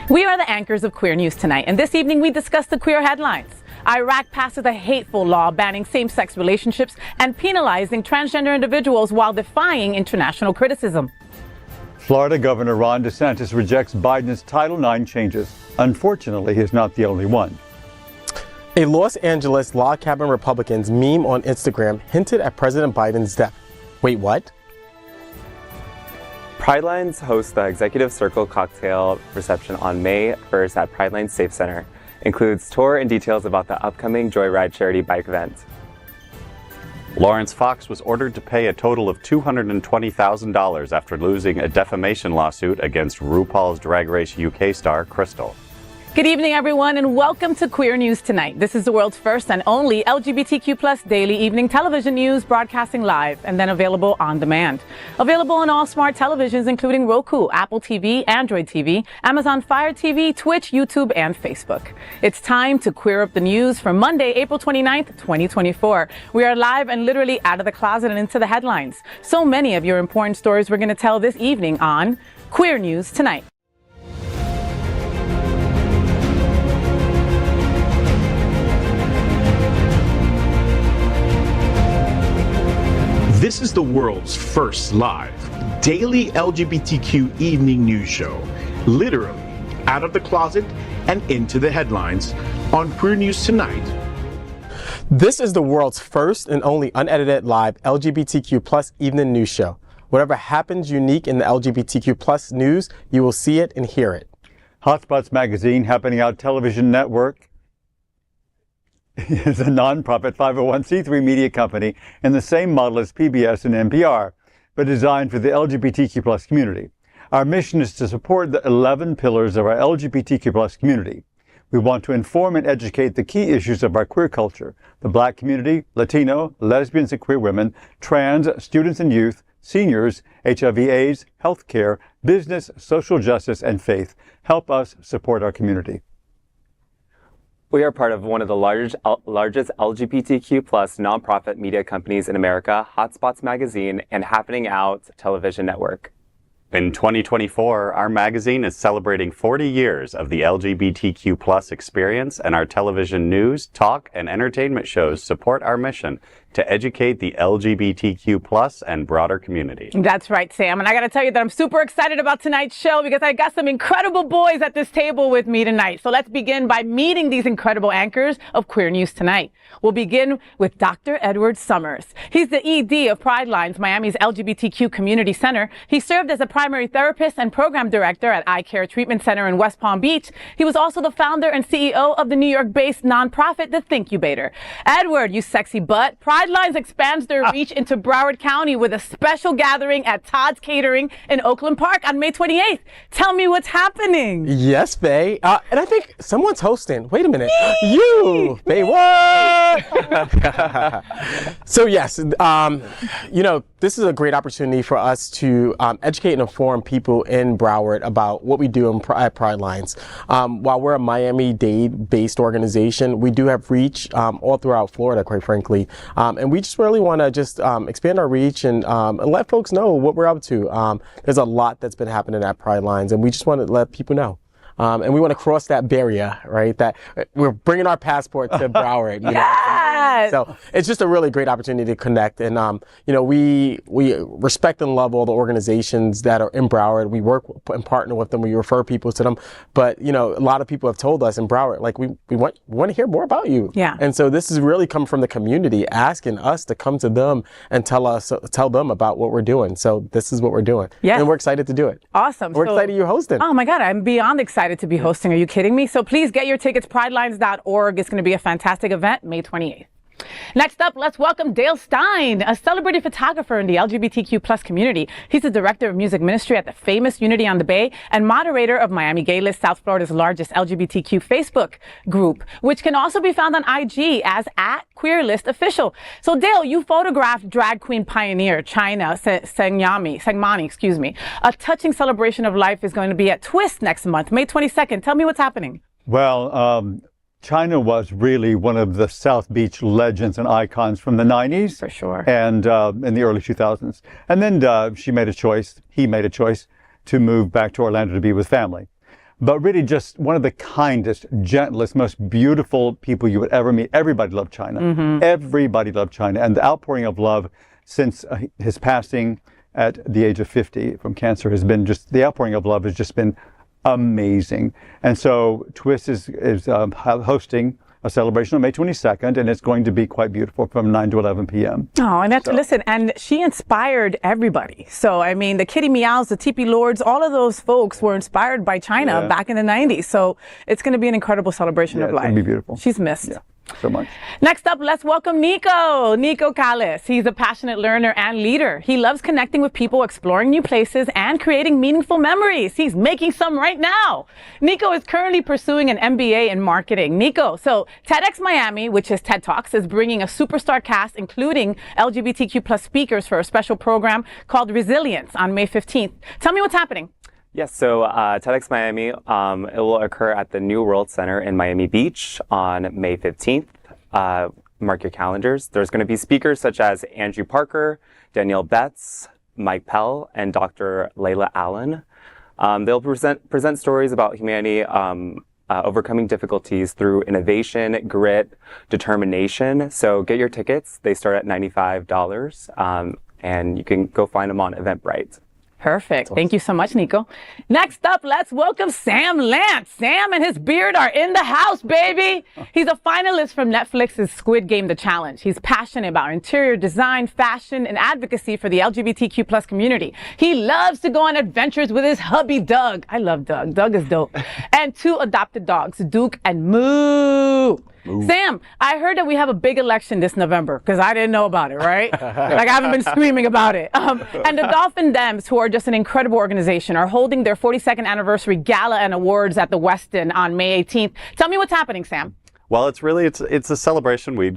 We are the anchors of Queer News Tonight, and this evening we discuss the queer headlines. Iraq passes a hateful law banning same-sex relationships and penalizing transgender individuals while defying international criticism. Florida Governor Ron DeSantis rejects Biden's Title IX changes. Unfortunately, he's not the only one. A Los Angeles log cabin Republicans meme on Instagram hinted at President Biden's death. Wait, what? Pridelines hosts the Executive Circle cocktail reception on May 1st at Pridelines Safe Center. Includes tour and details about the upcoming Joyride charity bike event. Laurence Fox was ordered to pay a total of $220,000 after losing a defamation lawsuit against RuPaul's Drag Race UK star Crystal. Good evening, everyone, and welcome to Queer News Tonight. This is the world's first and only LGBTQ+ daily evening television news, broadcasting live and then available on demand. Available on all smart televisions, including Roku, Apple TV, Android TV, Amazon Fire TV, Twitch, YouTube, and Facebook. It's time to queer up the news for Monday, April 29th, 2024. We are live and literally out of the closet and into the headlines. So many of your important stories we're going to tell this evening on Queer News Tonight. This is the world's first live daily LGBTQ evening news show, literally out of the closet and into the headlines on Queer News Tonight. This is the world's first and only unedited live LGBTQ+ evening news show. Whatever happens unique in the LGBTQ+ news, you will see it and hear it. Hotspots Magazine, Happening Out Television Network, is a nonprofit 501c3 media company in the same model as PBS and NPR, but designed for the LGBTQ+ community. Our mission is to support the 11 pillars of our LGBTQ+ community. We want to inform and educate the key issues of our queer culture: the Black community, Latino, lesbians and queer women, trans, students and youth, seniors, HIV/AIDS, healthcare, business, social justice, and faith. Help us support our community. We are part of one of the largest LGBTQ+ nonprofit media companies in America, Hotspots Magazine and Happening Out Television Network. In 2024, our magazine is celebrating 40 years of the LGBTQ+ experience, and our television news, talk, and entertainment shows support our mission to educate the LGBTQ+ and broader community. That's right, Sam. And I got to tell you that I'm super excited about tonight's show because I got some incredible boys at this table with me tonight. So let's begin by meeting these incredible anchors of Queer News Tonight. We'll begin with Dr. Edward Summers. He's the ED of Pridelines, Miami's LGBTQ Community Center. He served as a primary therapist and program director at Eye Care Treatment Center in West Palm Beach. He was also the founder and CEO of the New York-based nonprofit, The Thinkubator. Edward, you sexy butt. Pridelines expands their reach into Broward County with a special gathering at Todd's Catering in Oakland Park on May 28th. Tell me what's happening. Yes, Faye. And I think someone's hosting. Wait a minute. You, FayWhat? So yes, this is a great opportunity for us to educate and inform people in Broward about what we do at Pridelines. While we're a Miami-Dade-based organization, we do have reach all throughout Florida, quite frankly. And we just really want to just expand our reach and let folks know what we're up to. There's a lot that's been happening at Pridelines, and we just want to let people know. And we want to cross that barrier, right? That we're bringing our passport to Broward. Yes! So it's just a really great opportunity to connect. And, we respect and love all the organizations that are in Broward. We work and partner with them. We refer people to them. But, a lot of people have told us in Broward, like, we want to hear more about you. Yeah. And so this has really come from the community asking us to come to them and tell them about what we're doing. So this is what we're doing. Yes. And we're excited to do it. Awesome. We're excited you're hosting. Oh my God, I'm beyond excited to be hosting. Are you kidding me? So please get your tickets, pridelines.org. It's going to be a fantastic event, May 28th. Next up, let's welcome Dale Stine, a celebrated photographer in the LGBTQ+ community. He's the director of music ministry at the famous Unity on the Bay and moderator of Miami Gay List, South Florida's largest LGBTQ Facebook group, which can also be found on IG as @QueerListOfficial. So Dale, you photographed drag queen pioneer China Sengmani. A touching celebration of life is going to be at Twist next month, May 22nd. Tell me what's happening. Well, China was really one of the South Beach legends and icons from the 90s. For sure. And in the early 2000s. And then he made a choice to move back to Orlando to be with family. but really just one of the kindest, gentlest, most beautiful people you would ever meet. Everybody loved China. Everybody loved China. And the outpouring of love since his passing at the age of 50 from cancer has been just, the outpouring of love has just been amazing. And so Twist is hosting a celebration on May 22nd, and it's going to be quite beautiful from 9 to 11 p.m. Oh, and that's, listen, and she inspired everybody. So, I mean, the Kitty Meows, the Teepee Lords, all of those folks were inspired by China back in the 90s. So it's going to be an incredible celebration of life. It's going to be beautiful. She's missed. Yeah. So much. Next up, let's welcome Nico Cales. He's a passionate learner and leader. He loves connecting with people, exploring new places, and creating meaningful memories. He's making some right now. Nico is currently pursuing an MBA in marketing. Nico, so Tedex Miami, which is TED Talks, is bringing a superstar cast, including LGBTQ plus speakers for a special program called Resilience on May 15th. Tell me what's happening. Yes, so TEDx Miami, it will occur at the New World Center in Miami Beach on May 15th. Mark your calendars. There's going to be speakers such as Andrew Parker, Danielle Betts, Mike Pell, and Dr. Layla Allen. They'll present stories about humanity overcoming difficulties through innovation, grit, determination. So get your tickets. They start at $95, and you can go find them on Eventbrite. Perfect. Thank you so much, Nico. Next up, let's welcome Sam Lantz. Sam and his beard are in the house, baby. He's a finalist from Netflix's Squid Game, The Challenge. He's passionate about interior design, fashion, and advocacy for the LGBTQ plus community. He loves to go on adventures with his hubby, Doug. I love Doug. Doug is dope. And 2 adopted dogs, Duke and Moo. Sam, I heard that we have a big election this November, because I didn't know about it, right? Like, I haven't been screaming about it. And the Dolphin Dems, who are just an incredible organization, are holding their 42nd anniversary gala and awards at the Westin on May 18th. Tell me what's happening, Sam. Well, it's a celebration. We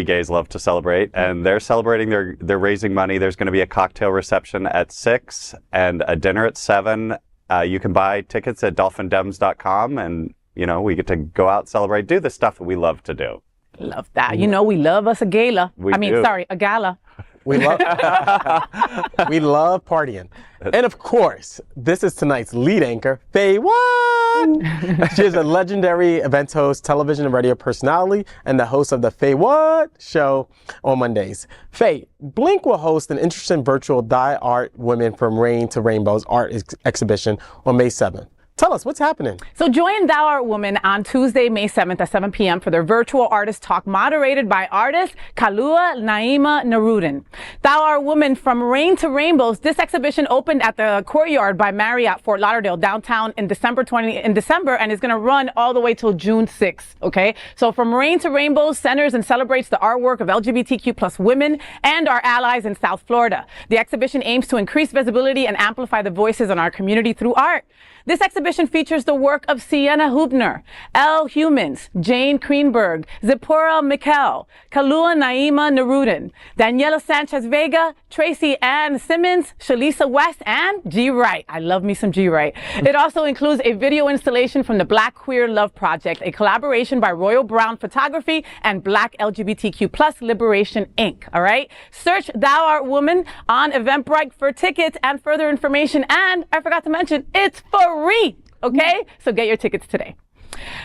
gays love to celebrate, and they're celebrating. They're raising money. There's going to be a cocktail reception at 6 and a dinner at 7. You can buy tickets at dolphindems.com, and we get to go out, celebrate, do the stuff that we love to do. Love that. We love us a gala. A gala. We love partying. And of course, this is tonight's lead anchor, FayWhat. She is a legendary event host, television and radio personality, and the host of the FayWhat show on Mondays. Faye, Blink will host an interesting virtual Thy Art Women from Rain to Rainbows art exhibition on May 7th. Tell us, what's happening? So join Thou Art Woman on Tuesday, May 7th at 7 p.m. for their virtual artist talk moderated by artist Kalua Naima Narudin. Thou Art Woman from Rain to Rainbows. This exhibition opened at the Courtyard by Marriott, Fort Lauderdale, downtown in December, and is going to run all the way till June 6th, okay? So from Rain to Rainbows centers and celebrates the artwork of LGBTQ plus women and our allies in South Florida. The exhibition aims to increase visibility and amplify the voices in our community through art. This exhibition features the work of Sienna Hubner, Elle Humans, Jane Greenberg, Zipporah Mikkel, Kalua Naima Narudin, Daniela Sanchez Vega, Tracy Ann Simmons, Shalisa West, and G. Wright. I love me some G. Wright. It also includes a video installation from the Black Queer Love Project, a collaboration by Royal Brown Photography and Black LGBTQ Plus Liberation, Inc. All right? Search Thou Art Woman on Eventbrite for tickets and further information. And I forgot to mention, it's free. Okay? So get your tickets today.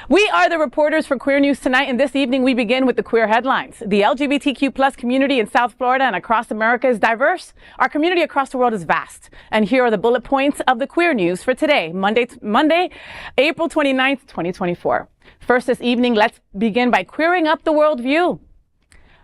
We are the reporters for Queer News Tonight, and this evening we begin with the queer headlines. The LGBTQ plus community in South Florida and across America is diverse. Our community across the world is vast. And here are the bullet points of the queer news for today, Monday, April 29th, 2024. First this evening, let's begin by queering up the worldview.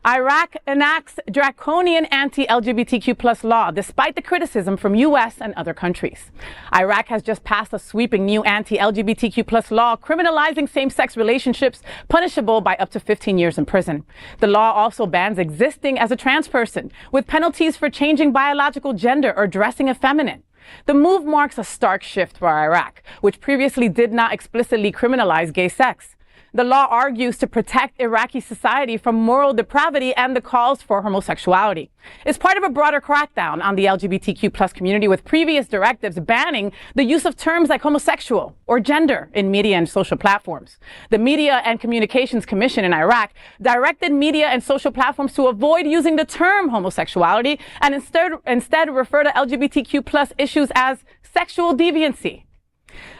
Iraq enacts draconian anti-LGBTQ plus law despite the criticism from U.S. and other countries. Iraq has just passed a sweeping new anti-LGBTQ plus law criminalizing same-sex relationships punishable by up to 15 years in prison. The law also bans existing as a trans person with penalties for changing biological gender or dressing effeminate. The move marks a stark shift for Iraq, which previously did not explicitly criminalize gay sex. The law argues to protect Iraqi society from moral depravity and the calls for homosexuality. It's part of a broader crackdown on the LGBTQ plus community, with previous directives banning the use of terms like homosexual or gender in media and social platforms. The Media and Communications Commission in Iraq directed media and social platforms to avoid using the term homosexuality and instead refer to LGBTQ plus issues as sexual deviancy.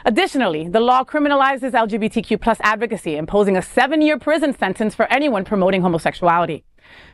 Additionally, the law criminalizes LGBTQ plus advocacy, imposing a 7-year prison sentence for anyone promoting homosexuality.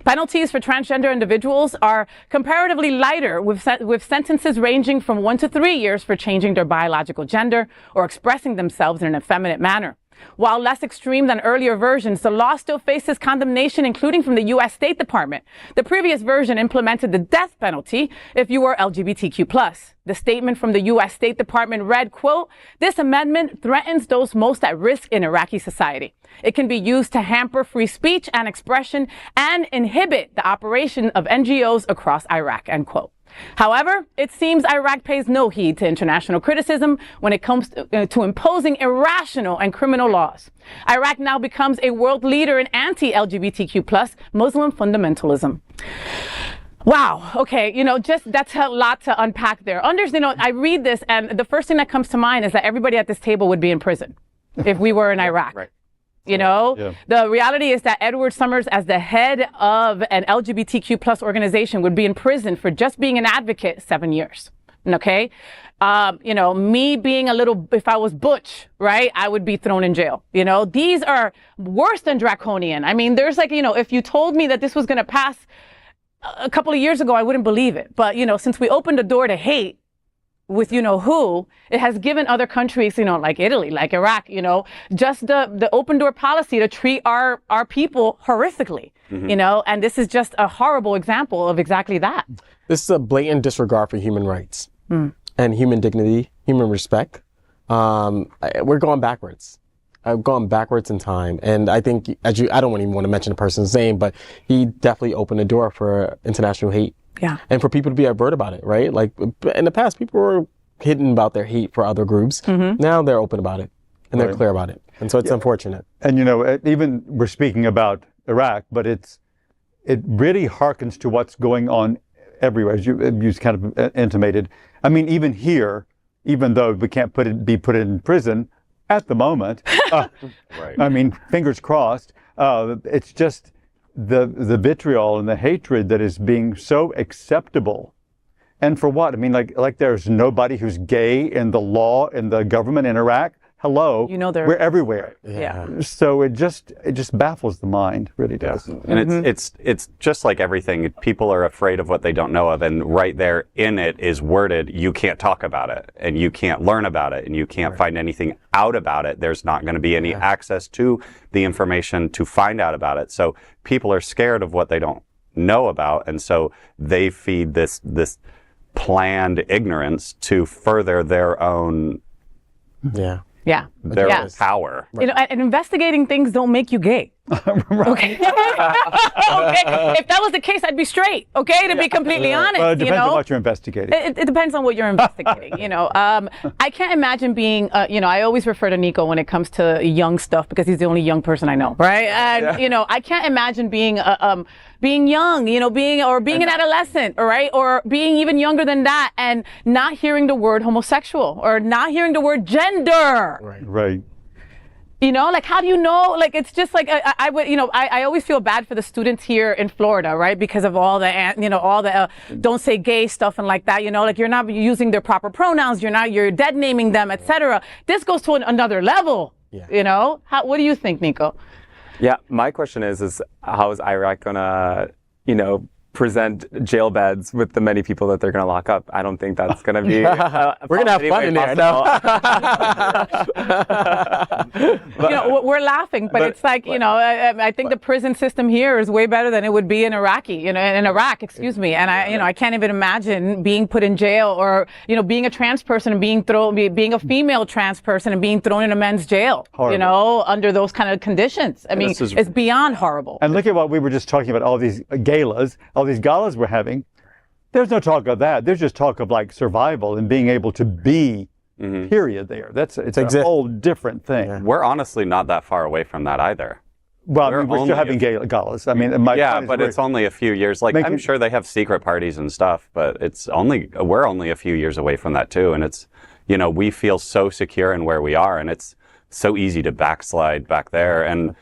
Penalties for transgender individuals are comparatively lighter, with sentences ranging from 1 to 3 years for changing their biological gender or expressing themselves in an effeminate manner. While less extreme than earlier versions, the law still faces condemnation, including from the U.S. State Department. The previous version implemented the death penalty if you were LGBTQ+. The statement from the U.S. State Department read, quote, "This amendment threatens those most at risk in Iraqi society. It can be used to hamper free speech and expression and inhibit the operation of NGOs across Iraq," end quote. However, it seems Iraq pays no heed to international criticism when it comes to imposing irrational and criminal laws. Iraq now becomes a world leader in anti-LGBTQ+ Muslim fundamentalism. Wow. Okay. That's a lot to unpack there. I read this and the first thing that comes to mind is that everybody at this table would be in prison if we were in Iraq. Right. The reality is that Edward Summers, as the head of an LGBTQ+ organization, would be in prison for just being an advocate 7 years. Okay. Me being if I was Butch, right, I would be thrown in jail. These are worse than Draconian. I mean, there's if you told me that this was going to pass a couple of years ago, I wouldn't believe it. But, since we opened the door to hate with who, it has given other countries, like Italy, like Iraq, just the open door policy to treat our people horrifically, and this is just a horrible example of exactly that. This is a blatant disregard for human rights and human dignity, human respect. We're going backwards. I've gone backwards in time. And I think, I don't even want to mention the person's name, but he definitely opened the door for international hate. Yeah. And for people to be overt about it, right? Like in the past, people were hidden about their hate for other groups. Now they're open about it and they're clear about it. And so it's unfortunate. And, even we're speaking about Iraq, but it really harkens to what's going on everywhere, as you kind of intimated. I mean, even here, even though we can't be put in prison at the moment, Right. I mean, fingers crossed, it's just the vitriol and the hatred that is being so acceptable. And for what? I mean, like there's nobody who's gay in the law, in the government in Iraq. Hello, we're everywhere. Yeah. So it just baffles the mind, really does. And it's just like everything. People are afraid of what they don't know of, and right there in it is worded, you can't talk about it, and you can't learn about it, and you can't find anything out about it. There's not going to be any access to the information to find out about it. So people are scared of what they don't know about, and so they feed this planned ignorance to further their own power. And investigating things don't make you gay. Okay. Okay. If that was the case, I'd be straight. Okay, to be completely honest. Well, it depends on what you're investigating. It depends on what you're investigating. I can't imagine being. I always refer to Nico when it comes to young stuff because he's the only young person I know, right? And I can't imagine being young, being an adolescent, all right, or being even younger than that, and not hearing the word homosexual or not hearing the word gender. Right. How do you know? It's just I always feel bad for the students here in Florida, right? Because of all the, don't say gay stuff and like that, you're not using their proper pronouns, you're dead naming them, etc. This goes to another level, what do you think, Nico? Yeah, my question is how is Iraq gonna, present jail beds with the many people that they're going to lock up? I don't think that's going to be. We're going to have fun in there. No. We're laughing, but it's like, I think the prison system here is way better than it would be in Iraq, excuse me. And I can't even imagine being put in jail or, being a trans person and being a female trans person and being thrown in a men's jail, horrible. Under those kind of conditions. I mean, it's beyond horrible. And look at what we were just talking about, all these galas, all these galas we're having. There's no talk of that. There's just talk of survival and being able to be, period there. It's a whole different thing. Yeah. We're honestly not that far away from that either. Well, we're still having galas. I mean, but it's only a few years. I'm sure they have secret parties and stuff, but we're only a few years away from that too. And it's, we feel so secure in where we are, and it's so easy to backslide back there. And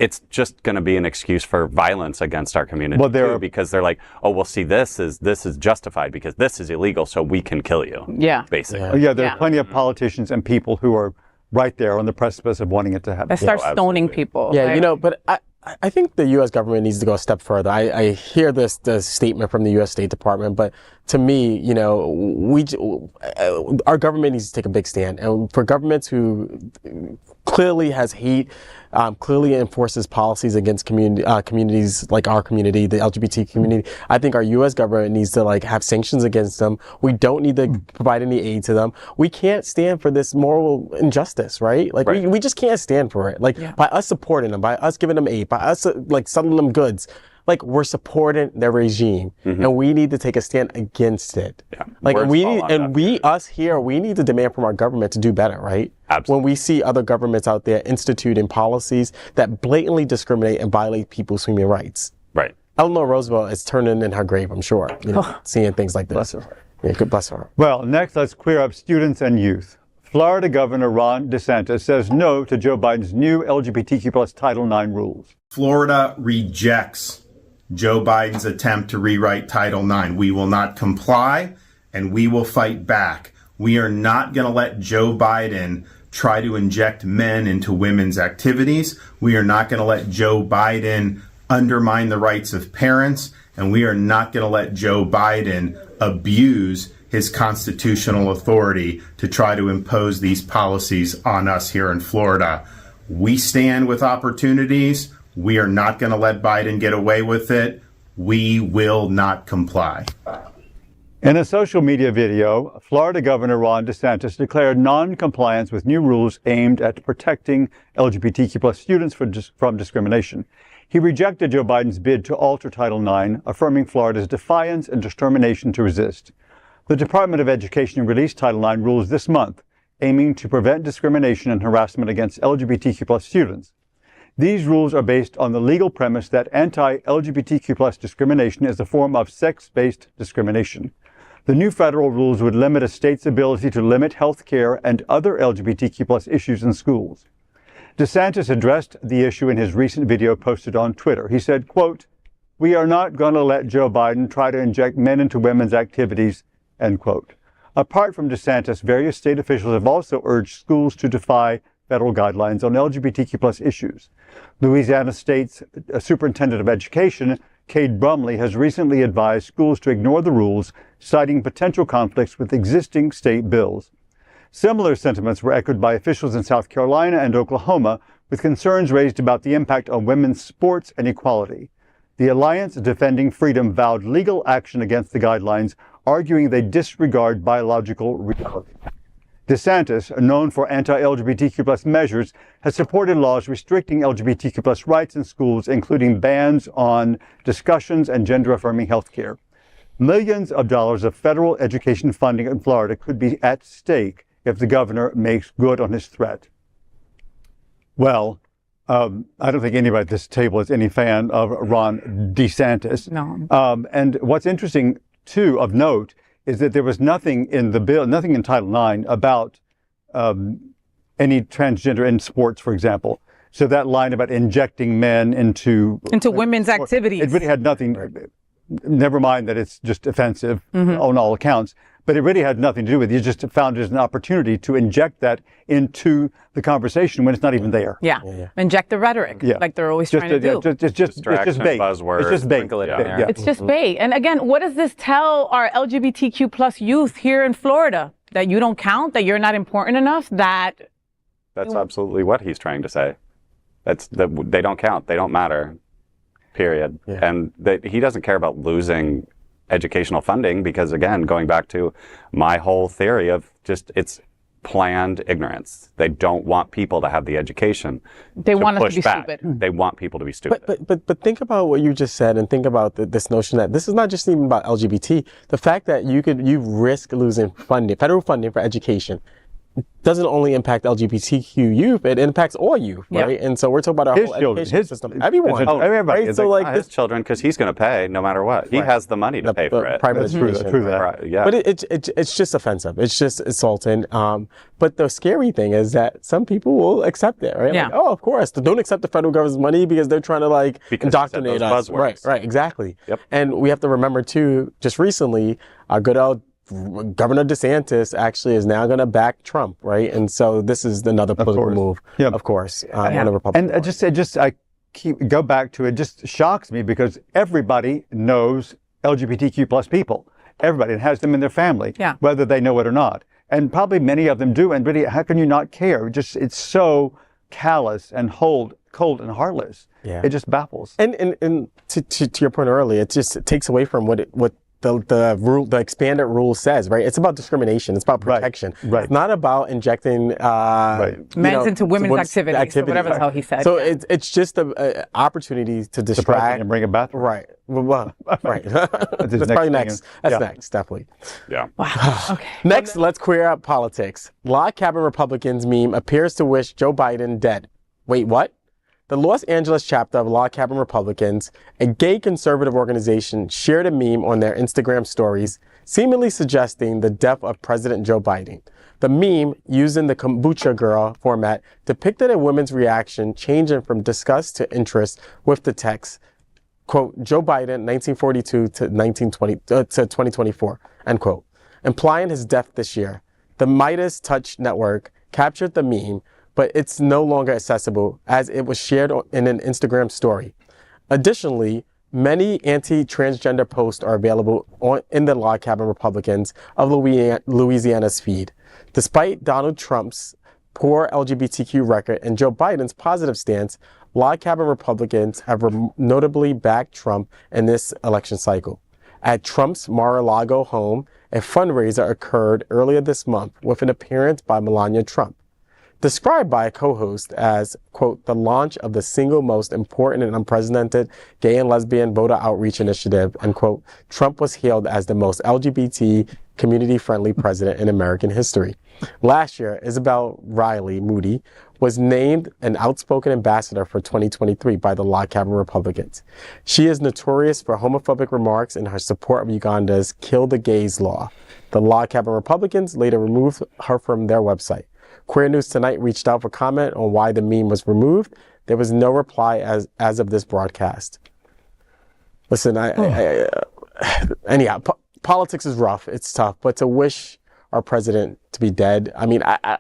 it's just going to be an excuse for violence against our community too, because they're like, oh, well, see, this is justified because this is illegal, so we can kill you. Yeah. Basically. Yeah, there are plenty of politicians and people who are right there on the precipice of wanting it to happen. They start stoning people. Yeah, right? you know, but I think the U.S. government needs to go a step further. I hear the statement from the U.S. State Department, but to me, you know, our government needs to take a big stand. And for governments who clearly has hate, clearly enforces policies against communities like our community, the LGBT community, I think our U.S. government needs to like have sanctions against them. We don't need to provide any aid to them. We can't stand for this moral injustice, right? Like we just can't stand for it. Like by us supporting them, by us giving them aid, by us like selling them goods, like we're supporting their regime, and we need to take a stand against it. Yeah. Like we need to demand from our government to do better, right? Absolutely. When we see other governments out there instituting policies that blatantly discriminate and violate people's human rights. Right. Eleanor Roosevelt is turning in her grave, I'm sure, you know, seeing things like this. Bless her. Yeah, good bless her. Well, next, let's clear up students and youth. Florida Governor Ron DeSantis says no to Joe Biden's new LGBTQ plus Title IX rules. Florida rejects Joe Biden's attempt to rewrite Title IX. We will not comply, and we will fight back. We are not going to let Joe Biden try to inject men into women's activities. We are not going to let Joe Biden undermine the rights of parents, and we are not going to let Joe Biden abuse his constitutional authority to try to impose these policies on us here in Florida. We stand with opportunities. We are not going to let Biden get away with it. We will not comply. In a social media video, Florida Governor Ron DeSantis declared non-compliance with new rules aimed at protecting LGBTQ plus students from discrimination. He rejected Joe Biden's bid to alter Title IX, affirming Florida's defiance and determination to resist. The Department of Education released Title IX rules this month, aiming to prevent discrimination and harassment against LGBTQ plus students. These rules are based on the legal premise that anti-LGBTQ plus discrimination is a form of sex-based discrimination. The new federal rules would limit a state's ability to limit health care and other LGBTQ plus issues in schools. DeSantis addressed the issue in his recent video posted on Twitter. He said, quote, "We are not going to let Joe Biden try to inject men into women's activities," end quote. Apart from DeSantis, various state officials have also urged schools to defy federal guidelines on LGBTQ plus issues. Louisiana State's Superintendent of Education, Cade Brumley, has recently advised schools to ignore the rules, citing potential conflicts with existing state bills. Similar sentiments were echoed by officials in South Carolina and Oklahoma, with concerns raised about the impact on women's sports and equality. The Alliance Defending Freedom vowed legal action against the guidelines, arguing they disregard biological reality. DeSantis, known for anti-LGBTQ plus measures, has supported laws restricting LGBTQ plus rights in schools, including bans on discussions and gender-affirming health care. Millions of dollars of federal education funding in Florida could be at stake if the governor makes good on his threat. Well, I don't think anybody at this table is any fan of Ron DeSantis. No. And what's interesting, too, of note, is that there was nothing in the bill, nothing in Title IX about any transgender in sports, for example. So that line about injecting men into women's activities. It really had nothing, never mind that it's just offensive on all accounts, but it really had nothing to do with it. You just found it as an opportunity to inject that into the conversation when it's not even there. Yeah. Inject the rhetoric, like they're always trying to do. It's just bait. Buzzword. It's just bait. Yeah. It's just bait. And again, what does this tell our LGBTQ plus youth here in Florida? That you don't count? That you're not important enough? That's absolutely what he's trying to say. They don't count. They don't matter. Period. Yeah. And he doesn't care about losing educational funding because, again, going back to my whole theory of it's planned ignorance. They don't want people to have the education. They want us to be back. stupid. They want people to be stupid. But think about what you just said, and think about this notion that this is not just even about LGBT. The fact that you risk losing funding, federal funding for education, doesn't only impact LGBTQ youth, it impacts all youth, right? And so we're talking about our His whole children, education system. Everyone. Everybody. Right? So like his children, because he's going to pay no matter what. He has the money to pay for it. Private That's true. education. True that. Right, yeah. But it's just offensive. It's just insulting. But the scary thing is that some people will accept it, right? Yeah. Like, oh, of course. Don't accept the federal government's money because they're trying to like indoctrinate us. Buzzwords. Right, exactly. Yep. And we have to remember too, just recently, our good old Governor DeSantis actually is now going to back Trump, right? And so this is another political move, of course, on the Republican And I go back to it. Just shocks me because everybody knows LGBTQ plus people. Everybody has them in their family, whether they know it or not. And probably many of them do. And really, how can you not care? It's so callous and cold and heartless. Yeah. It just baffles. And to your point earlier, it takes away from what the expanded rule says, right? It's about discrimination. It's about protection. Right. It's not about injecting men's into women's activities. So whatever the hell he said. So it's just an opportunity to distract and bring it back. Right. Well, right. That's probably next. That's next, definitely. Yeah. Wow. Okay. Next, let's queer up politics. Log Cabin Republicans meme appears to wish Joe Biden dead. Wait, what? The Los Angeles chapter of Log Cabin Republicans, a gay conservative organization, shared a meme on their Instagram stories, seemingly suggesting the death of President Joe Biden. The meme, using the kombucha girl format, depicted a woman's reaction changing from disgust to interest with the text, quote, Joe Biden, 1942 to 2024, end quote, implying his death this year. The Midas Touch Network captured the meme, but it's no longer accessible as it was shared in an Instagram story. Additionally, many anti-transgender posts are available in the Log Cabin Republicans of Louisiana's feed. Despite Donald Trump's poor LGBTQ record and Joe Biden's positive stance, Log Cabin Republicans have notably backed Trump in this election cycle. At Trump's Mar-a-Lago home, a fundraiser occurred earlier this month with an appearance by Melania Trump. Described by a co-host as, quote, the launch of the single most important and unprecedented gay and lesbian voter outreach initiative, end quote, Trump was hailed as the most LGBT community-friendly president in American history. Last year, Isabel Riley Moody was named an outspoken ambassador for 2023 by the Log Cabin Republicans. She is notorious for homophobic remarks in her support of Uganda's Kill the Gays law. The Log Cabin Republicans later removed her from their website. Queer News Tonight reached out for comment on why the meme was removed. There was no reply as of this broadcast. Listen, anyhow, politics is rough. It's tough, but to wish our president to be dead, I mean, I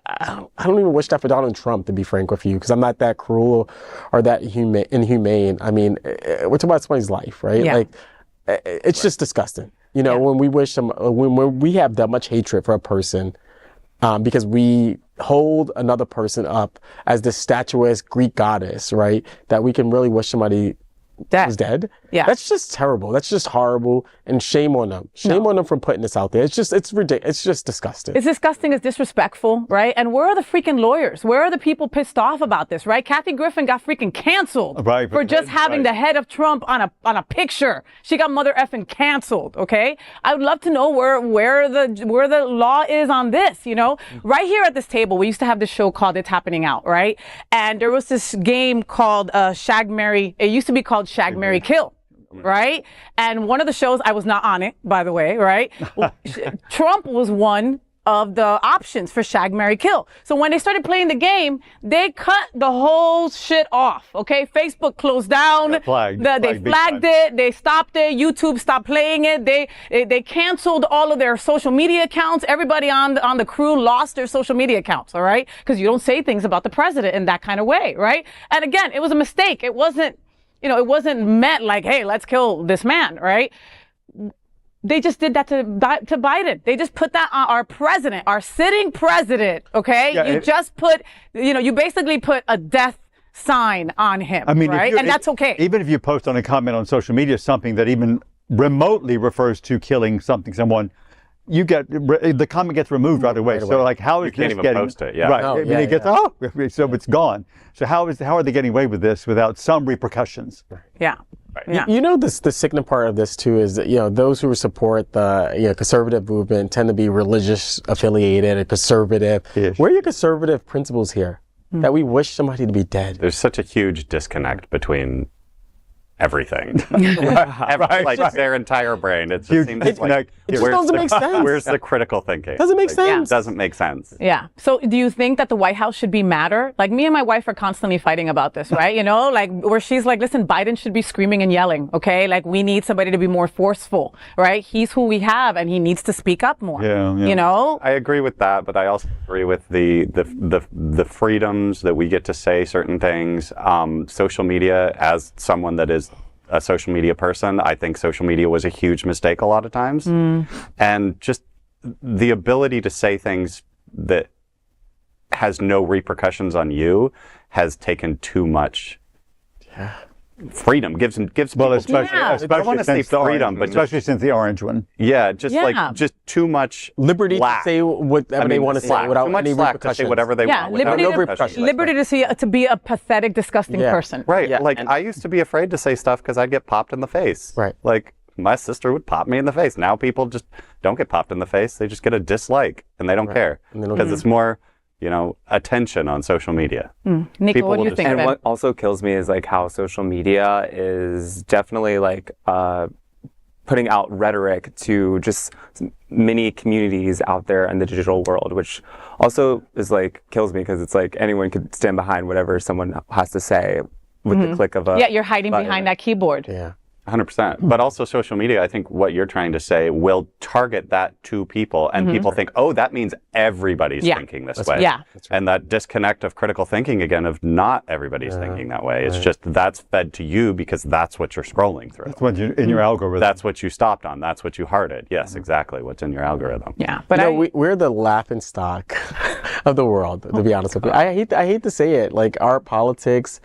don't even wish that for Donald Trump, to be frank with you, because I'm not that cruel or that inhumane. I mean, we're talking about somebody's life, right? Yeah. Like, it's just disgusting. You know, when we wish when we have that much hatred for a person, because we hold another person up as this statuesque Greek goddess, right? That we can really wish somebody was dead. Yeah. That's just terrible. That's just horrible. And shame on them. Shame on them for putting this out there. It's ridiculous. It's just disgusting. It's disgusting. It's disrespectful, right? And where are the freaking lawyers? Where are the people pissed off about this, right? Kathy Griffin got freaking canceled for just having the head of Trump on a picture. She got mother effing canceled, okay? I would love to know where the law is on this, you know? Right here at this table, we used to have this show called It's Happening Out, right? And there was this game called Shag, Marry. It used to be called Shag, Marry, Kill. Right? And one of the shows, I was not on it, by the way, right? Trump was one of the options for Shag, Marry, Kill. So when they started playing the game, they cut the whole shit off, okay? Facebook closed down. They flagged it. They stopped it. YouTube stopped playing it. They canceled all of their social media accounts. Everybody on the crew lost their social media accounts, all right? Because you don't say things about the president in that kind of way, right? And again, it was a mistake. It wasn't meant like, hey, let's kill this man, right? They just did that to Biden. They just put that on our president, our sitting president, okay? Yeah, you basically put a death sign on him, right? And that's okay. Even if you post on a comment on social media something that even remotely refers to killing someone, you get the comment gets removed right away. So like, how is you can't this even post it? Yeah, right. No, it gets so it's gone. So how are they getting away with this without some repercussions? Yeah. Yeah. You know, the sickening part of this too is that, those who support the conservative movement tend to be religious affiliated or conservative. Yes. Where are your conservative principles here? That we wish somebody to be dead. There's such a huge disconnect between everything. Like their entire brain. It just Huge seems disconnect. like It just doesn't make sense. Where's the critical thinking? Doesn't make sense. Doesn't make sense. Yeah. So do you think that the White House should be madder? Like me and my wife are constantly fighting about this, right? Like where she's like, listen, Biden should be screaming and yelling. Okay. Like we need somebody to be more forceful, right? He's who we have and he needs to speak up more. Yeah. I agree with that, but I also agree with the freedoms that we get to say certain things. Social media, as someone that is a social media person, I think social media was a huge mistake a lot of times. And just the ability to say things that has no repercussions on you has taken too much freedom. Gives people especially I want to say since the freedom, orange, but especially since the orange one. just too much Liberty slack. to say whatever they want to say slack. without Too much any slack repercussions. to say whatever they want. without liberty, no to, repercussions. liberty to be a pathetic, disgusting person. Right. Yeah, Like I used to be afraid to say stuff because I'd get popped in the face. Right. Like my sister would pop me in the face. Now people just don't get popped in the face. They just get a dislike and they don't care because it's more, attention on social media. Nico, People what do will you just- think? And of it? what also kills me is like how social media is definitely like putting out rhetoric to just many communities out there in the digital world, which also is like kills me because it's like anyone could stand behind whatever someone has to say with the click of a Yeah, you're hiding button. behind that keyboard. Yeah. 100%. But also social media, I think what you're trying to say will target that to people and people think, oh, that means everybody's thinking this way. Yeah. And that disconnect of critical thinking again of not everybody's thinking that way. It's just that's fed to you because that's what you're scrolling through. That's what in your algorithm. That's what you stopped on. That's what you hearted. Yes, exactly. What's in your algorithm. Yeah, but we're the laughing stock of the world, to be honest with you. I hate to say it, like our politics,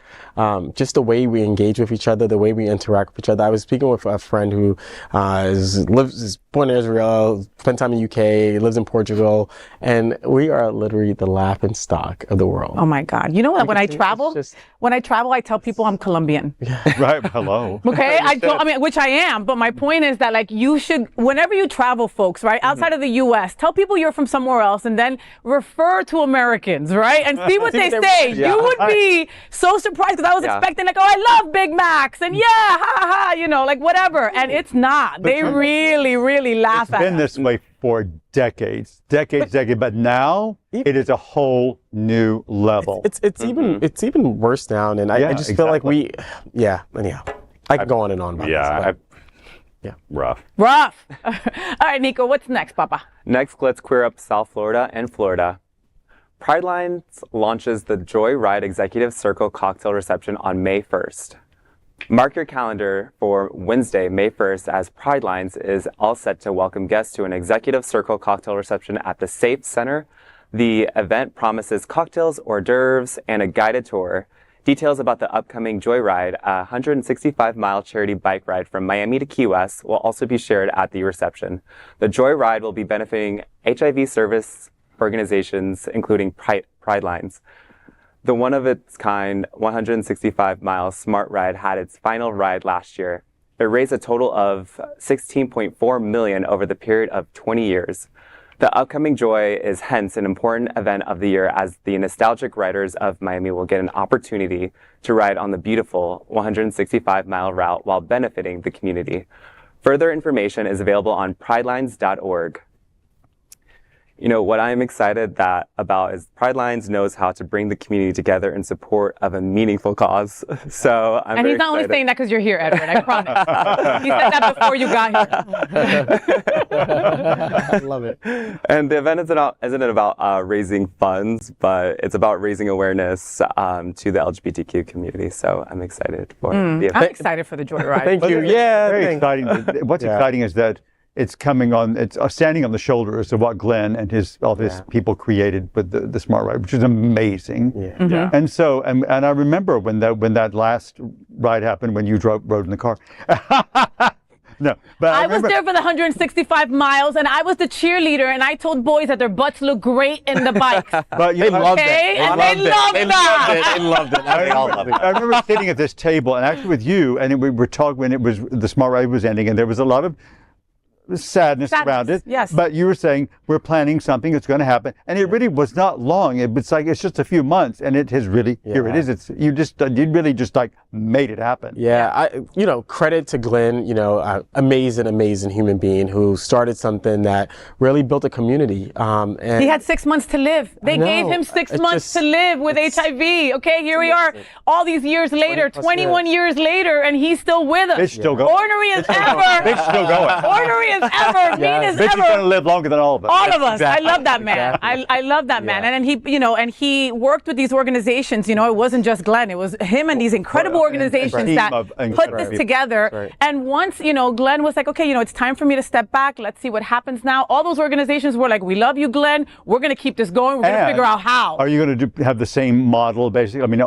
just the way we engage with each other, the way we interact with each other. I was speaking with a friend who is born in Israel, spent time in UK, lives in Portugal, and we are literally the laughing stock of the world. oh my God. You know what? When I travel, I tell people I'm Colombian. Right. Hello. Okay, which I am, but my point is that like you should, whenever you travel, folks, right, outside of the U.S., tell people you're from somewhere else, and then refer to Americans, right, and see what they say. You would be so surprised because I was expecting like, oh, I love Big Macs, and like whatever, and it's not. They really, really laugh at It's been us. this way for decades. But now it is a whole new level. It's even worse now, and I just feel like anyhow. I could go on and on about this. Rough. All right, Nico, what's next, Papa? Next, let's queer up South Florida and Florida. Pridelines launches the Joy Ride Executive Circle cocktail reception on May 1st. Mark your calendar for Wednesday, May 1st, as Pridelines is all set to welcome guests to an Executive Circle cocktail reception at the Safe Center. The event promises cocktails, hors d'oeuvres, and a guided tour. Details about the upcoming Joyride, a 165-mile charity bike ride from Miami to Key West, will also be shared at the reception. The Joyride will be benefiting HIV service organizations, including Pridelines. The one-of-its-kind 165-mile Smart Ride had its final ride last year. It raised a total of $16.4 million over the period of 20 years. The upcoming Joy is hence an important event of the year, as the nostalgic riders of Miami will get an opportunity to ride on the beautiful 165-mile route while benefiting the community. Further information is available on pridelines.org. You know, what I'm excited about is Pridelines knows how to bring the community together in support of a meaningful cause. So I'm And he's not only saying that because you're here, Edward, I promise. He said that before you got here. I love it. And the event isn't about raising funds, but it's about raising awareness to the LGBTQ community. So I'm excited for the I'm event. excited for the Joyride. Thank you. Very exciting. What's exciting is that it's standing on the shoulders of what Glenn and all of his people created with the Smart Ride, which is amazing. Yeah. And so, and I remember when that last ride happened, when you rode in the car. No, but I was remember, there for the 165 miles, and I was the cheerleader, and I told boys that their butts look great in the bikes. But They loved Okay, it. and they loved that. They loved it. They all love it. I remember sitting at this table, and actually with you, and we were talking when it was the Smart Ride was ending, and there was a lot of sadness around it. Yes. But you were saying we're planning something that's going to happen, and it really was not long. It's like it's just a few months, and it has really here it is. It's you really just like made it happen. Yeah, credit to Glenn, amazing human being who started something that really built a community. And He had 6 months to live. They gave him 6 It's months to live with HIV. Okay, here we are, all these years later, 21 years later, and he's still with us. Bitch still going. Ornery as ever. Bitch still going. Ornery as ever. Mean as Bitch is going to ever. live longer than all of us. All of us. Exactly. I love that man. Exactly. I love that man. And he worked with these organizations. It wasn't just Glenn. It was him and these incredible organizations that put this together. Right. And once, Glenn was like, okay, it's time for me to step back. Let's see what happens now. All those organizations were like, we love you, Glenn. We're going to keep this going. We're going to figure out how. Are you going to have the same model, basically? I mean,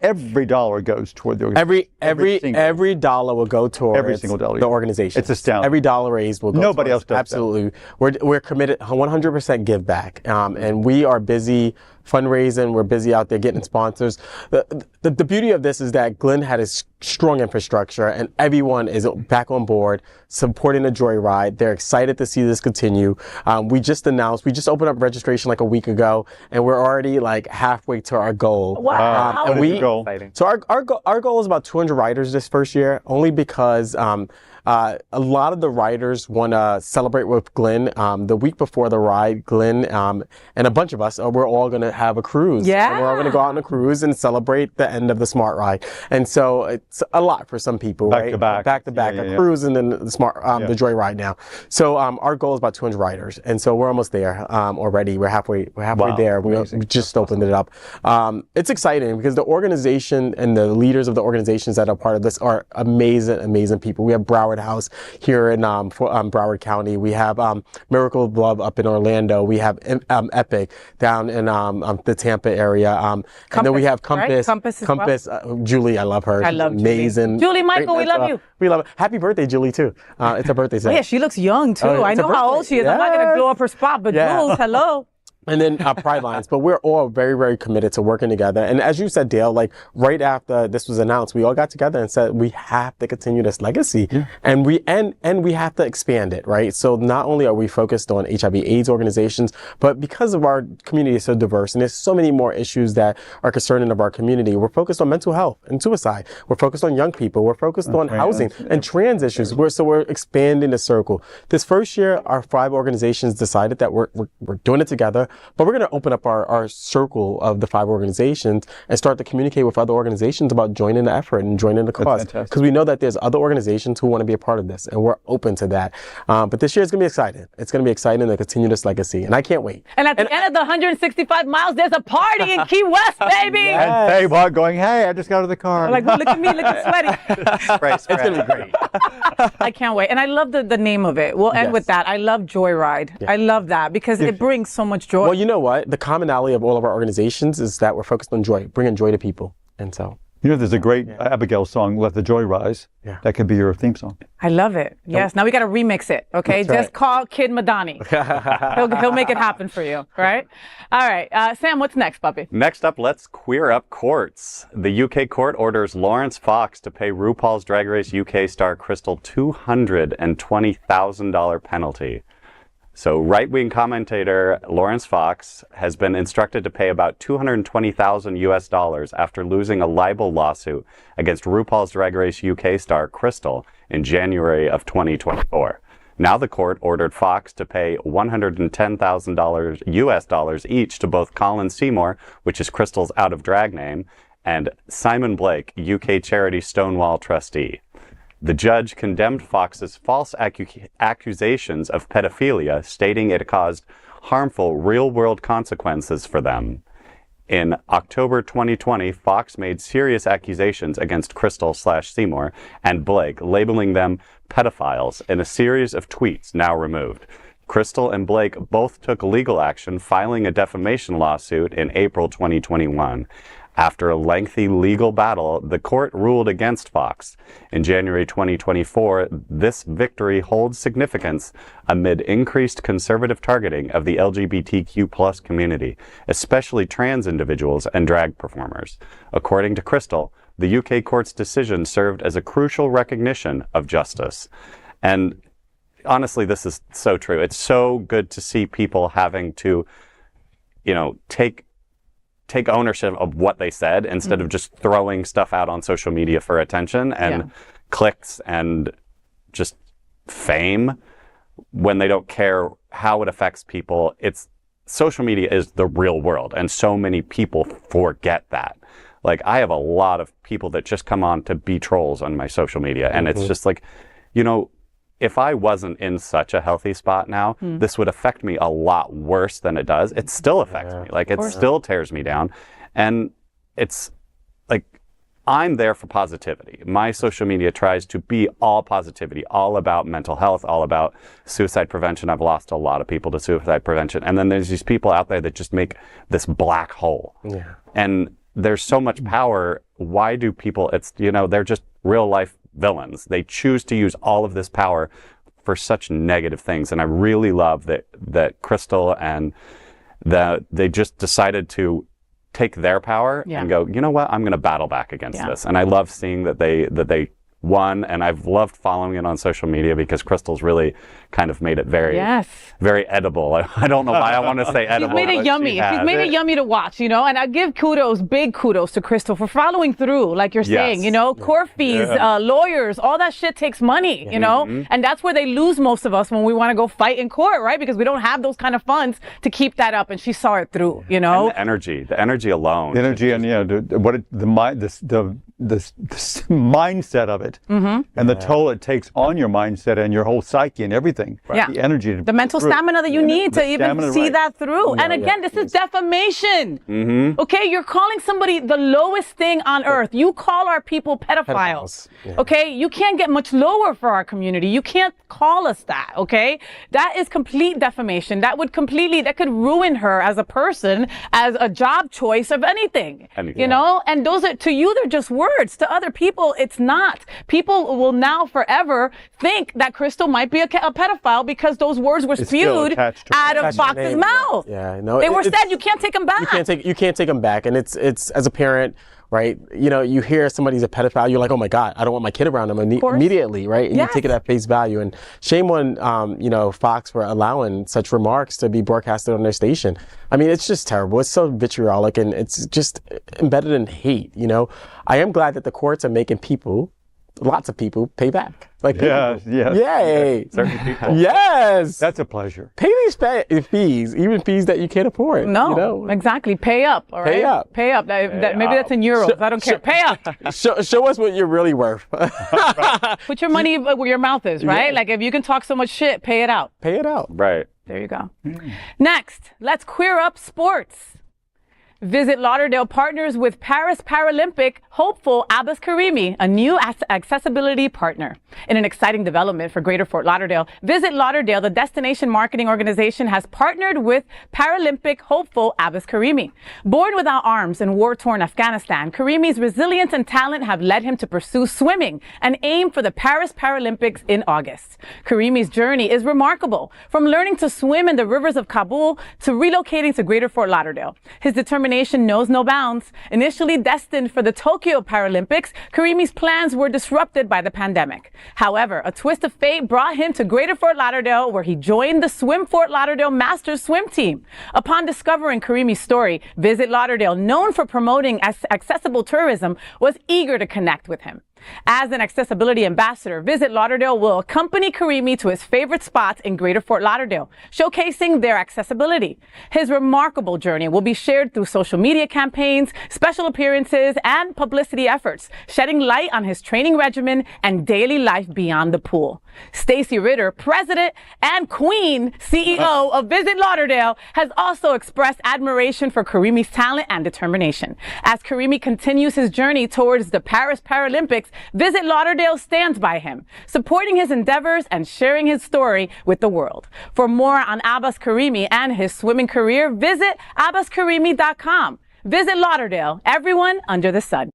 every dollar goes toward the organization. Every dollar will go towards Every single dollar. the organization. It's astounding. Every dollar raised will go Nobody else towards. does that. Absolutely. We're committed 100% give back. And we are busy fundraising. We're busy out there getting sponsors. The beauty of this is that Glenn had a strong infrastructure and everyone is back on board supporting the Joyride. They're excited to see this continue. We just opened up registration like a week ago and we're already like halfway to our goal. Wow. What is your goal? So our goal is about 200 riders this first year, only because a lot of the riders want to celebrate with Glenn. The week before the ride, Glenn and a bunch of us, we're all going to have a cruise. Yeah. And we're all going to go out on a cruise and celebrate the end of the Smart Ride. And so it's a lot for some people, Back right? to back. Back to back. Yeah, a cruise and then the the Joyride now. So our goal is about 200 riders. And so we're almost there already. We're halfway there. We just opened it up. It's exciting because the organization and the leaders of the organizations that are part of this are amazing people. We have Broward House here in Broward County. We have Miracle of Love up in Orlando. We have Epic down in the Tampa area. And then we have Compass. Right? Compass as well. Julie, I love her. I love amazing. Julie Michael, we love you. We love it. Happy birthday, Julie, too. It's her birthday today. Yeah, she looks young too. Oh, I it's know her how old birthday. she is. I'm not going to blow up her spot, but Yeah. Jules, hello. And then Pridelines, but we're all very committed to working together. And as you said, Dale, like right after this was announced, we all got together and said we have to continue this legacy, and we have to expand it, right? So not only are we focused on HIV/AIDS organizations, but because of our community is so diverse and there's so many more issues that are concerning of our community, we're focused on mental health and suicide. We're focused on young people. We're focused on housing and trans issues. We're expanding the circle. This first year, our 5 organizations decided that we're doing it together. But we're going to open up our circle of the 5 organizations and start to communicate with other organizations about joining the effort and joining the cause. Because we know that there's other organizations who want to be a part of this, and we're open to that. But this year is going to be exciting. It's going to be exciting to continue this legacy, and I can't wait. And at the end of the 165 miles, there's a party in Key West, baby. And FayWhat going, hey, I just got out of the car. Like, look at me, looking sweaty. It's going to be great. I can't wait. And I love the name of it. We'll end with that. I love Joyride. I love that because it brings so much joy. Well, you know what? The commonality of all of our organizations is that we're focused on joy, bringing joy to people. And so, there's a great Abigail song, Let the Joy Rise. Yeah. That could be your theme song. I love it. Yes. Now we got to remix it. Okay. That's right. Just call Kid Madani. He'll make it happen for you. Right. All right. Sam, what's next, puppy? Next up, let's queer up courts. The UK court orders Laurence Fox to pay RuPaul's Drag Race UK star Crystal $220,000 penalty. So right-wing commentator Laurence Fox has been instructed to pay about $220,000 after losing a libel lawsuit against RuPaul's Drag Race UK star Crystal in January of 2024. Now the court ordered Fox to pay $110,000 each to both Colin Seymour, which is Crystal's out of drag name, and Simon Blake, UK charity Stonewall trustee. The judge condemned Fox's false accusations of pedophilia, stating it caused harmful real-world consequences for them. In October 2020, Fox made serious accusations against Crystal/Seymour and Blake, labeling them pedophiles in a series of tweets now removed. Crystal and Blake both took legal action, filing a defamation lawsuit in April 2021. After a lengthy legal battle, the court ruled against Fox. In January 2024, this victory holds significance amid increased conservative targeting of the LGBTQ+ community, especially trans individuals and drag performers. According to Crystal, the UK court's decision served as a crucial recognition of justice. And honestly, this is so true. It's so good to see people having to, take ownership of what they said instead of just throwing stuff out on social media for attention and clicks and just fame when they don't care how it affects people. Social media is the real world, and so many people forget that. Like, I have a lot of people that just come on to be trolls on my social media, and it's just like, if I wasn't in such a healthy spot now, this would affect me a lot worse than it does. It still affects me. Like, it still tears me down. And it's like, I'm there for positivity. My social media tries to be all positivity, all about mental health, all about suicide prevention. I've lost a lot of people to suicide prevention. And then there's these people out there that just make this black hole. Yeah. And there's so much power. Why do people, they're just real life villains. They choose to use all of this power for such negative things. And I really love that Crystal and they just decided to take their power and go, you know what, I'm going to battle back against this. And I love seeing that they won, and I've loved following it on social media because Crystal's really kind of made it very edible. I don't know why I want to say edible. She's made it yummy. She's made it yummy to watch, and I give big kudos to Crystal for following through, like you're saying, court fees, lawyers, all that shit takes money, and that's where they lose most of us when we want to go fight in court, right? Because we don't have those kind of funds to keep that up, and she saw it through, And the energy alone. The energy and, the mindset of it, and the toll it takes on your mindset and your whole psyche and everything. Right. The energy, the mental stamina that you need to even see that through. And again, this is defamation. Okay, you're calling somebody the lowest thing on earth. You call our people pedophiles. Okay, you can't get much lower for our community. You can't call us that. Okay, that is complete defamation. That could ruin her as a person, as a job choice of anything. And those are, to you, they're just words. To other people, it's not. People will now forever think that Crystal might be a pedophile because those words were spewed out of Fox's mouth. They were said. You can't take them back. You can't take them back. And it's as a parent, right? You hear somebody's a pedophile, you're like, oh my God, I don't want my kid around them immediately, right? And you take it at face value. And shame on, Fox for allowing such remarks to be broadcasted on their station. I mean, it's just terrible. It's so vitriolic, and it's just embedded in hate. I am glad that the courts are making lots of people pay back. Like, yay! Certain people. Yes, that's a pleasure. Pay these fees, even fees that you can't afford. No, exactly. Pay up. All right. Pay up. Maybe that's in euros. I don't care. Pay up. Show us what you're really worth. Put your money where your mouth is, right? Like, if you can talk so much shit, pay it out. Pay it out. Right. There you go. Next, let's queer up sports. Visit Lauderdale partners with Paris Paralympic hopeful Abbas Karimi, a new accessibility partner. In an exciting development for Greater Fort Lauderdale, Visit Lauderdale, the destination marketing organization, has partnered with Paralympic hopeful Abbas Karimi. Born without arms in war-torn Afghanistan, Karimi's resilience and talent have led him to pursue swimming and aim for the Paris Paralympics in August. Karimi's journey is remarkable, from learning to swim in the rivers of Kabul to relocating to Greater Fort Lauderdale. His determination knows no bounds. Initially destined for the Tokyo Paralympics, Karimi's plans were disrupted by the pandemic. However, a twist of fate brought him to Greater Fort Lauderdale, where he joined the Swim Fort Lauderdale Masters swim team. Upon discovering Karimi's story, Visit Lauderdale, known for promoting accessible tourism, was eager to connect with him. As an accessibility ambassador, Visit Lauderdale will accompany Karimi to his favorite spots in Greater Fort Lauderdale, showcasing their accessibility. His remarkable journey will be shared through social media campaigns, special appearances, and publicity efforts, shedding light on his training regimen and daily life beyond the pool. Stacey Ritter, president and queen CEO of Visit Lauderdale, has also expressed admiration for Karimi's talent and determination. As Karimi continues his journey towards the Paris Paralympics, Visit Lauderdale stands by him, supporting his endeavors and sharing his story with the world. For more on Abbas Karimi and his swimming career, visit abbaskarimi.com. Visit Lauderdale, everyone under the sun.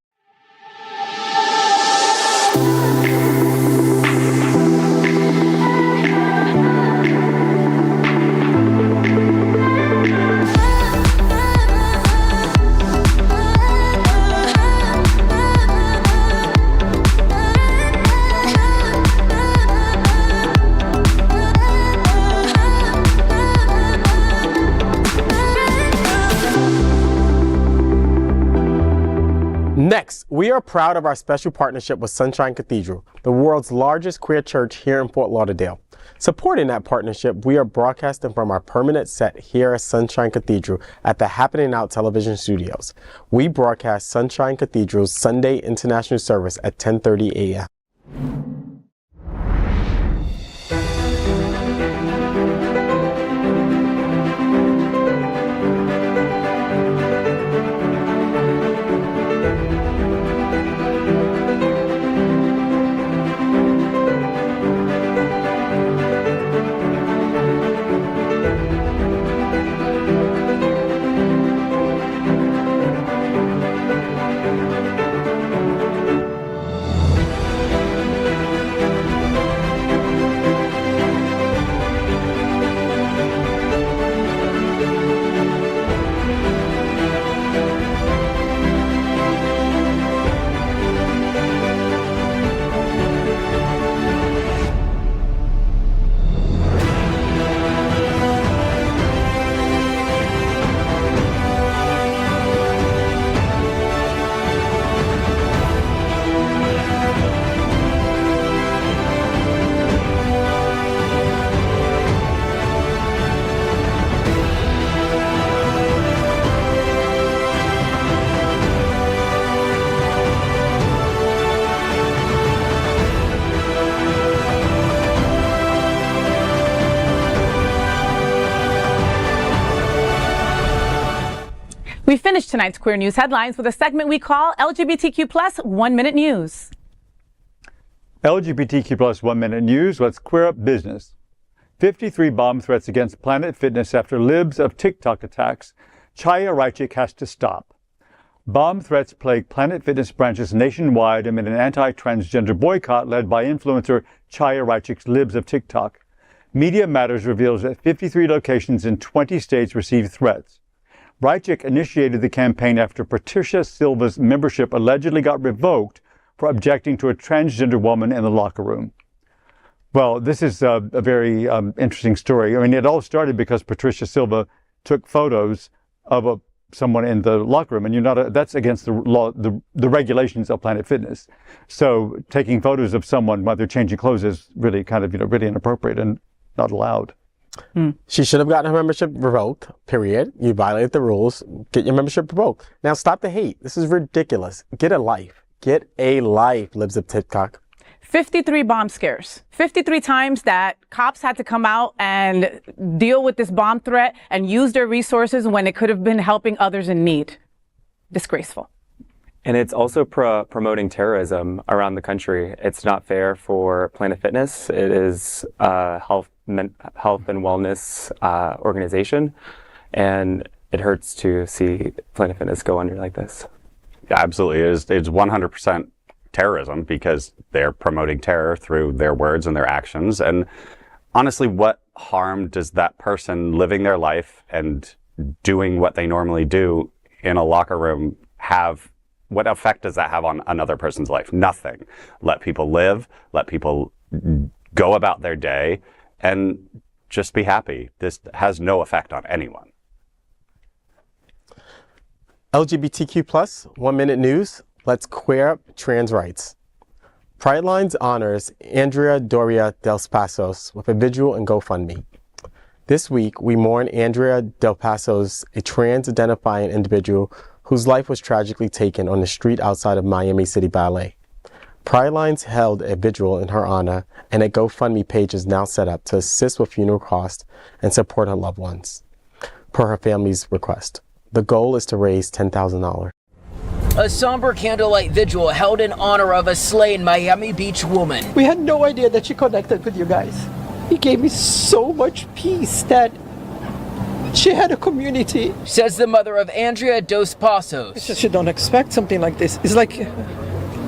Next, we are proud of our special partnership with Sunshine Cathedral, the world's largest queer church here in Fort Lauderdale. Supporting that partnership, we are broadcasting from our permanent set here at Sunshine Cathedral at the Happening Out television studios. We broadcast Sunshine Cathedral's Sunday International Service at 10:30 a.m. We finish tonight's Queer News headlines with a segment we call LGBTQ plus 1 Minute News. LGBTQ plus 1 Minute News, let's queer up business. 53 bomb threats against Planet Fitness after libs of TikTok attacks. Chaya Raichik has to stop. Bomb threats plague Planet Fitness branches nationwide amid an anti-transgender boycott led by influencer Chaya Raichik's libs of TikTok. Media Matters reveals that 53 locations in 20 states received threats. Raichik initiated the campaign after Patricia Silva's membership allegedly got revoked for objecting to a transgender woman in the locker room. Well, this is a very interesting story. I mean, it all started because Patricia Silva took photos of someone in the locker room, and that's against the law, the regulations of Planet Fitness. So taking photos of someone while they're changing clothes is really kind of, really inappropriate and not allowed. She should have gotten her membership revoked, period. You violated the rules. Get your membership revoked. Now stop the hate. This is ridiculous. Get a life. Get a life, libs of TikTok. 53 bomb scares. 53 times that cops had to come out and deal with this bomb threat and use their resources when it could have been helping others in need. Disgraceful. And it's also promoting terrorism around the country. It's not fair for Planet Fitness. It is health and wellness organization, and it hurts to see Planet Fitness go under like this. Yeah, absolutely. It's 100% terrorism because they're promoting terror through their words and their actions. And honestly, what harm does that person living their life and doing what they normally do in a locker room have? What effect does that have on another person's life? Nothing. Let people live, let people go about their day, and just be happy. This has no effect on anyone. LGBTQ plus 1 Minute News. Let's queer up trans rights. Pridelines honors Andrea Doria del Passos with a vigil and GoFundMe. This week, we mourn Andrea del Passos, a trans-identifying individual whose life was tragically taken on the street outside of Miami City Ballet. Pridelines held a vigil in her honor, and a GoFundMe page is now set up to assist with funeral costs and support her loved ones, per her family's request. The goal is to raise $10,000. A somber candlelight vigil held in honor of a slain Miami Beach woman. We had no idea that she connected with you guys. It gave me so much peace that She had a community. Says the mother of Andrea dos Passos. It's just you don't expect something like this. It's like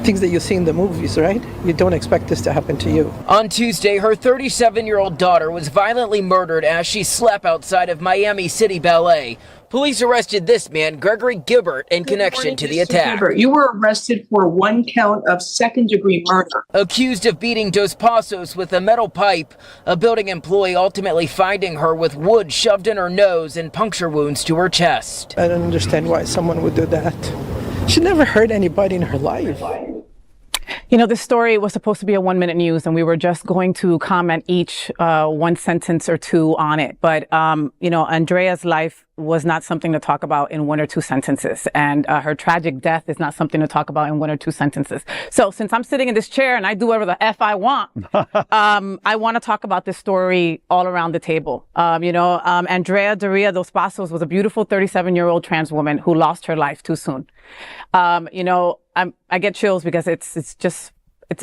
things that you see in the movies, right? You don't expect this to happen to you. On Tuesday, her 37-year-old daughter was violently murdered as she slept outside of Miami City Ballet. Police arrested this man, Gregory Gilbert, in connection to the attack. You were arrested for 1 count of second-degree murder. Accused of beating Dos Passos with a metal pipe, a building employee ultimately finding her with wood shoved in her nose and puncture wounds to her chest. I don't understand why someone would do that. She never hurt anybody in her life. You know, this story was supposed to be a 1-minute news, and we were just going to comment each one sentence or two on it. But, you know, Andrea's life was not something to talk about in 1 or 2 sentences. And her tragic death is not something to talk about in 1 or 2 sentences. So since I'm sitting in this chair and I do whatever the F I want, I want to talk about this story all around the table. You know, Andrea Doria dos Passos was a beautiful 37-year-old trans woman who lost her life too soon. You know, I get chills because it's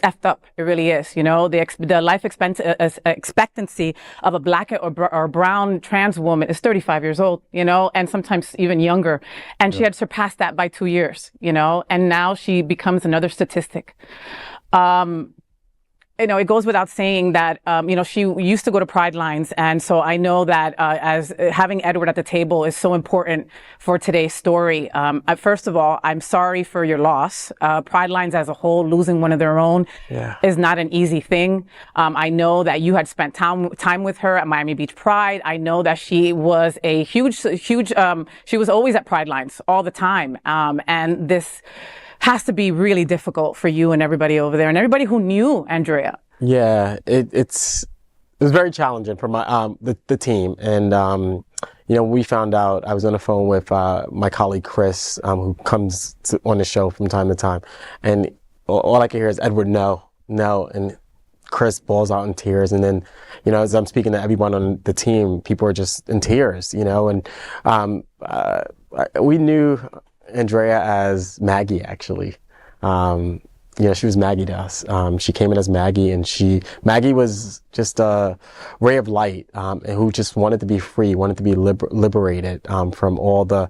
effed up. It really is. You know, the life expectancy of a black or brown trans woman is 35 years old, you know, and sometimes even younger. And she had surpassed that by 2 years, you know, and now she becomes another statistic. You know, it goes without saying that, you know, she used to go to Pridelines. And so I know that as having Edward at the table is so important for today's story. First of all, I'm sorry for your loss. Pridelines as a whole, losing one of their own is not an easy thing. I know that you had spent time with her at Miami Beach Pride. I know that she was a huge, she was always at Pridelines all the time. And this has to be really difficult for you and everybody over there and everybody who knew Andrea. Yeah, it was very challenging for my the team. And you know, we found out, I was on the phone with my colleague Chris, who comes on the show from time to time, and all I can hear is Edward, no, and Chris balls out in tears. And then, you know, as I'm speaking to everyone on the team, people are just in tears, you know. And we knew Andrea as Maggie, actually. You know, she was Maggie to us. She came in as Maggie, and Maggie was just a ray of light, and who just wanted to be free, wanted to be liberated from all the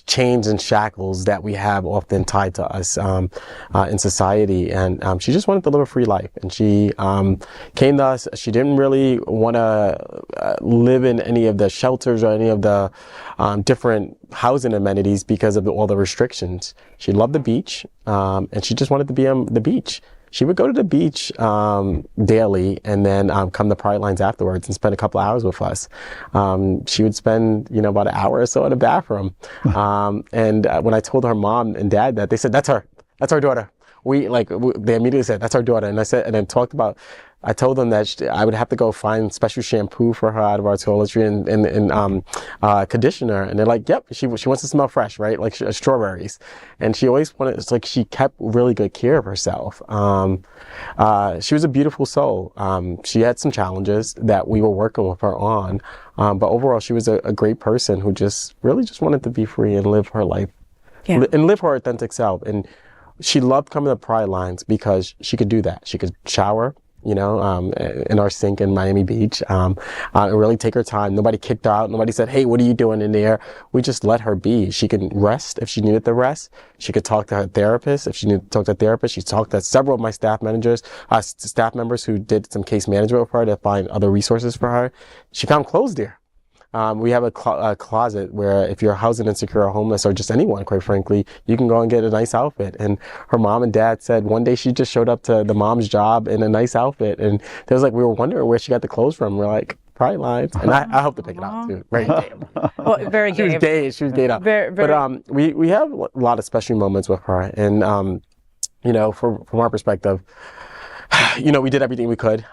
chains and shackles that we have often tied to us in society. And she just wanted to live a free life. And she came to us. She didn't really want to live in any of the shelters or any of the different housing amenities because of all the restrictions. She loved the beach, and she just wanted to be on the beach. She would go to the beach daily, and then come to Pridelines afterwards and spend a couple hours with us. She would spend, you know, about an hour or so in the bathroom. And when I told her mom and dad that, they said, "That's our daughter." They immediately said, "That's our daughter." And I told them that I would have to go find special shampoo for her out of our toiletry and conditioner. And they're like, "Yep, she wants to smell fresh, right? Like strawberries." And she always wanted, it's like she kept really good care of herself. She was a beautiful soul. She had some challenges that we were working with her on. But overall, she was a great person who just wanted to be free and live her life and live her authentic self. And she loved coming to Pridelines because she could do that. She could shower, you know, in our sink in Miami Beach, and really take her time. Nobody kicked her out. Nobody said, "Hey, what are you doing in there?" We just let her be. She could rest if she needed to rest. She could talk to her therapist if she needed to talk to a therapist. She talked to several of my staff members who did some case management with her to find other resources for her. She found clothes there. We have a closet where if you're housing insecure or homeless or just anyone, quite frankly, you can go and get a nice outfit. And her mom and dad said one day she just showed up to the mom's job in a nice outfit. And they was like, we were wondering where she got the clothes from. We're like, Pridelines. And I hope to pick it out too. Right. Well, very She was gay. She was gayed up. But we have a lot of special moments with her. And, you know, from our perspective, you know, we did everything we could.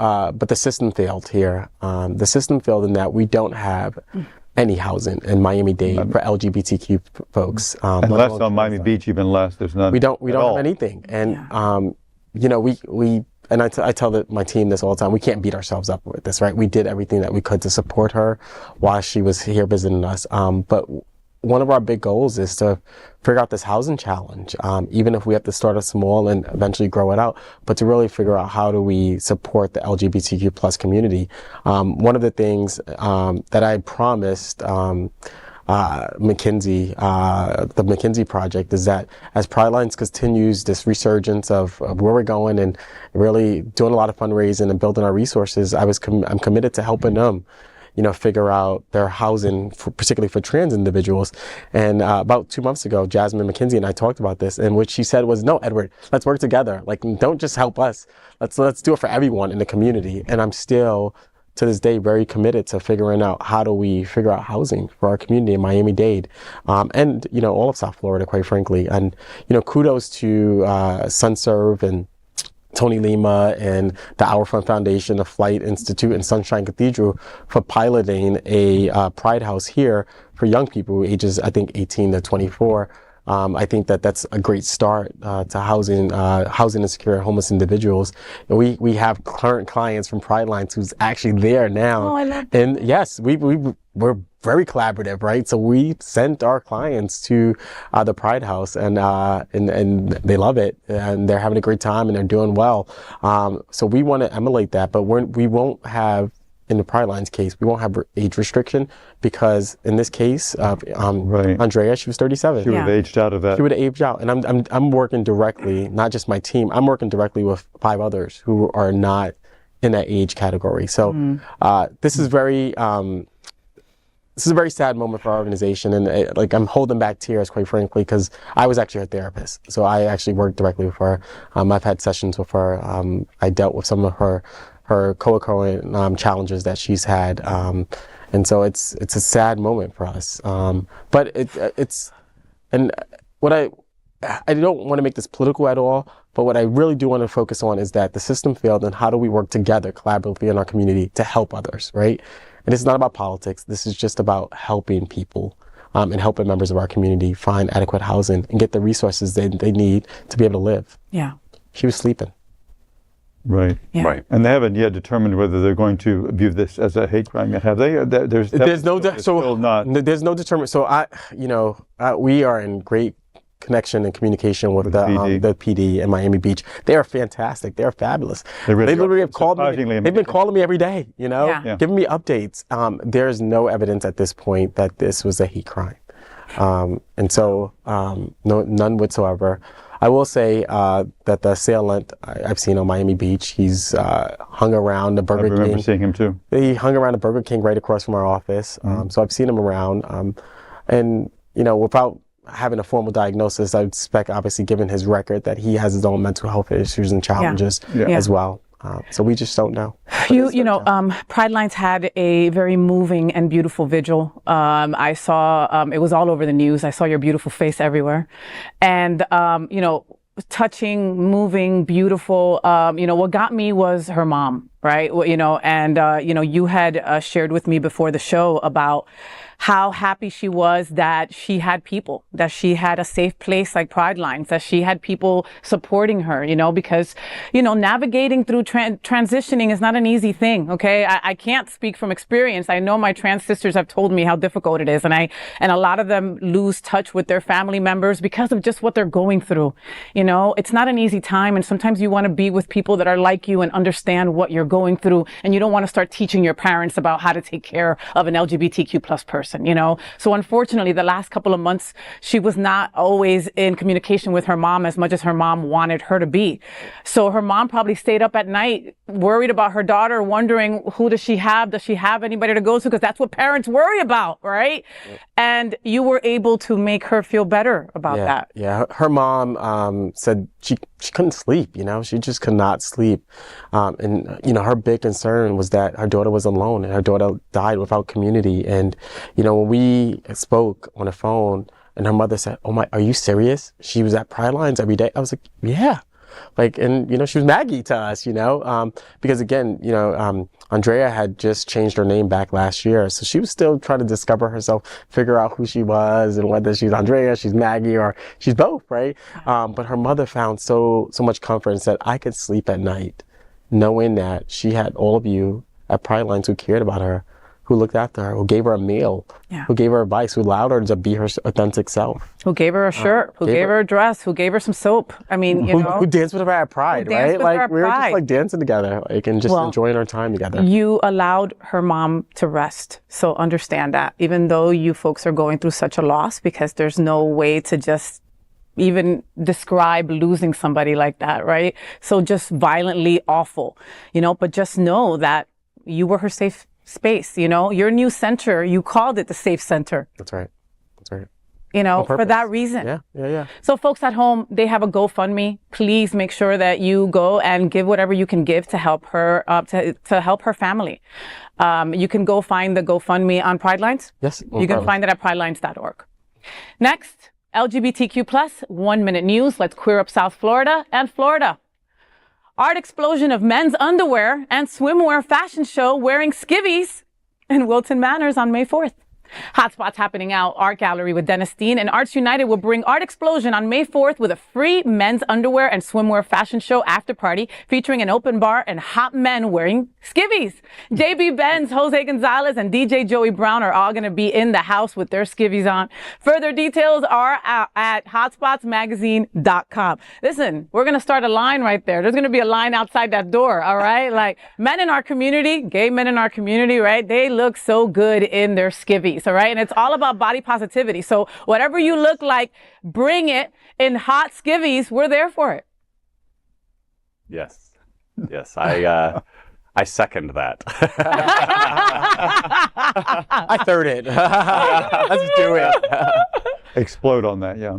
But the system failed here. The system failed in that we don't have any housing in Miami-Dade for LGBTQ folks. And less on Miami Beach, even less. There's none. We don't have anything. And, you know, I tell my team this all the time, we can't beat ourselves up with this, right? We did everything that we could to support her while she was here visiting us. But one of our big goals is to figure out this housing challenge, even if we have to start it small and eventually grow it out, but to really figure out how do we support the LGBTQ plus community. One of the things that I promised McKinsey, the McKinsey project, is that as Pridelines continues this resurgence of where we're going and really doing a lot of fundraising and building our resources, I'm committed to helping them, figure out their housing, particularly for trans individuals. And about 2 months ago, Jasmine McKinsey and I talked about this, and what she said was, no, Edward, let's work together. Like, don't just help us. Let's do it for everyone in the community. And I'm still, to this day, very committed to figuring out how do we figure out housing for our community in Miami-Dade, and all of South Florida, quite frankly. And kudos to SunServe and Tony Lima and the Our Fund Foundation, the Flight Institute, and Sunshine Cathedral for piloting a Pride House here for young people ages, I think, 18 to 24. I think that's a great start to housing insecure homeless individuals. And we have current clients from Pridelines who's actually there now. Oh, I love that. And yes, we're very collaborative, right? So we sent our clients to the Pride House, and they love it, and they're having a great time, and they're doing well. So we want to emulate that, but we won't have, in the Pridelines case, we won't have age restriction, because in this case, Andrea, she was 37. She would have aged out of that. She would have aged out, and I'm working directly, not just my team. I'm working directly with 5 others who are not in that age category. So this is a very sad moment for our organization, and I'm holding back tears, quite frankly, because I was actually her therapist. So I actually worked directly with her. I've had sessions with her. I dealt with some of her co-occurring challenges that she's had, and so it's a sad moment for us. But I don't want to make this political at all, but what I really do want to focus on is that the system failed, and how do we work together collaboratively in our community to help others, right? And it's not about politics. This is just about helping people and helping members of our community find adequate housing and get the resources they need to be able to live. Yeah. She was sleeping. Right. Yeah. Right. And they haven't yet determined whether they're going to view this as a hate crime yet, have they? There's no determination. So we are in great connection and communication with the PD in Miami Beach. They are fantastic. They are fabulous. They literally have called me. They've been calling me every day, giving me updates. There's no evidence at this point that this was a hate crime. And so none whatsoever. I will say that the assailant I've seen on Miami Beach, he's hung around the Burger King. I remember seeing him too. He hung around the Burger King right across from our office. So I've seen him around. And without having a formal diagnosis, I would suspect, obviously, given his record, that he has his own mental health issues and challenges as well. So we just don't know. Pridelines had a very moving and beautiful vigil. I saw, it was all over the news. I saw your beautiful face everywhere. And, touching, moving, beautiful. What got me was her mom, right? You had shared with me before the show about how happy she was that she had people, that she had a safe place like Pridelines, that she had people supporting her, because, navigating through transitioning is not an easy thing. Okay. I can't speak from experience. I know my trans sisters have told me how difficult it is. And a lot of them lose touch with their family members because of just what they're going through. It's not an easy time. And sometimes you want to be with people that are like you and understand what you're going through. And you don't want to start teaching your parents about how to take care of an LGBTQ plus person. So unfortunately, the last couple of months, she was not always in communication with her mom as much as her mom wanted her to be. So her mom probably stayed up at night, worried about her daughter, wondering, who does she have? Does she have anybody to go to? Because that's what parents worry about, right? Yeah. And you were able to make her feel better about that. Yeah, her mom said she couldn't sleep, she just could not sleep. And her big concern was that her daughter was alone and her daughter died without community. And, when we spoke on the phone and her mother said, "Oh my, are you serious? She was at Pridelines every day." I was like, yeah. She was Maggie to us, because again, Andrea had just changed her name back last year. So she was still trying to discover herself, figure out who she was and whether she's Andrea, she's Maggie, or she's both, right? But her mother found so much comfort and said, I could sleep at night knowing that she had all of you at Pridelines who cared about her, who looked after her, who gave her a meal, who gave her advice, who allowed her to be her authentic self. Who gave her a shirt, who gave her a dress, who gave her some soap. I mean, you know. Who danced with her at Pride, right? Like, we were just like dancing together, like, and just enjoying our time together. You allowed her mom to rest. So understand that, even though you folks are going through such a loss, because there's no way to just even describe losing somebody like that, right? So just violently awful, you know, but just know that you were her safe space, you know, your new center, you called it the safe center. That's right. That's right. You know, for that reason. Yeah. So folks at home, they have a GoFundMe. Please make sure that you go and give whatever you can give to help her, to help her family. You can go find the GoFundMe on Pridelines. Yes. You can find it at pridelines.org. Next, LGBTQ plus 1 minute news. Let's queer up South Florida and Florida. Art explosion of men's underwear and swimwear fashion show wearing Skiviez in Wilton Manors on May 4th. Hotspots happening out Art Gallery with Dennis Stine, and Arts United will bring Art Explosion on May 4th with a free men's underwear and swimwear fashion show after party featuring an open bar and hot men wearing Skiviez. JB Benz, Jose Gonzalez, and DJ Joey Brown are all going to be in the house with their Skiviez on. Further details are at hotspotsmagazine.com. Listen, we're going to start a line right there. There's going to be a line outside that door, all right? Like, men in our community, gay men in our community, right? They look so good in their Skiviez. All right. And it's all about body positivity. So whatever you look like, bring it in hot Skiviez. We're there for it. Yes. Yes. I second that. I third it. Let's do it. Explode on that, yeah.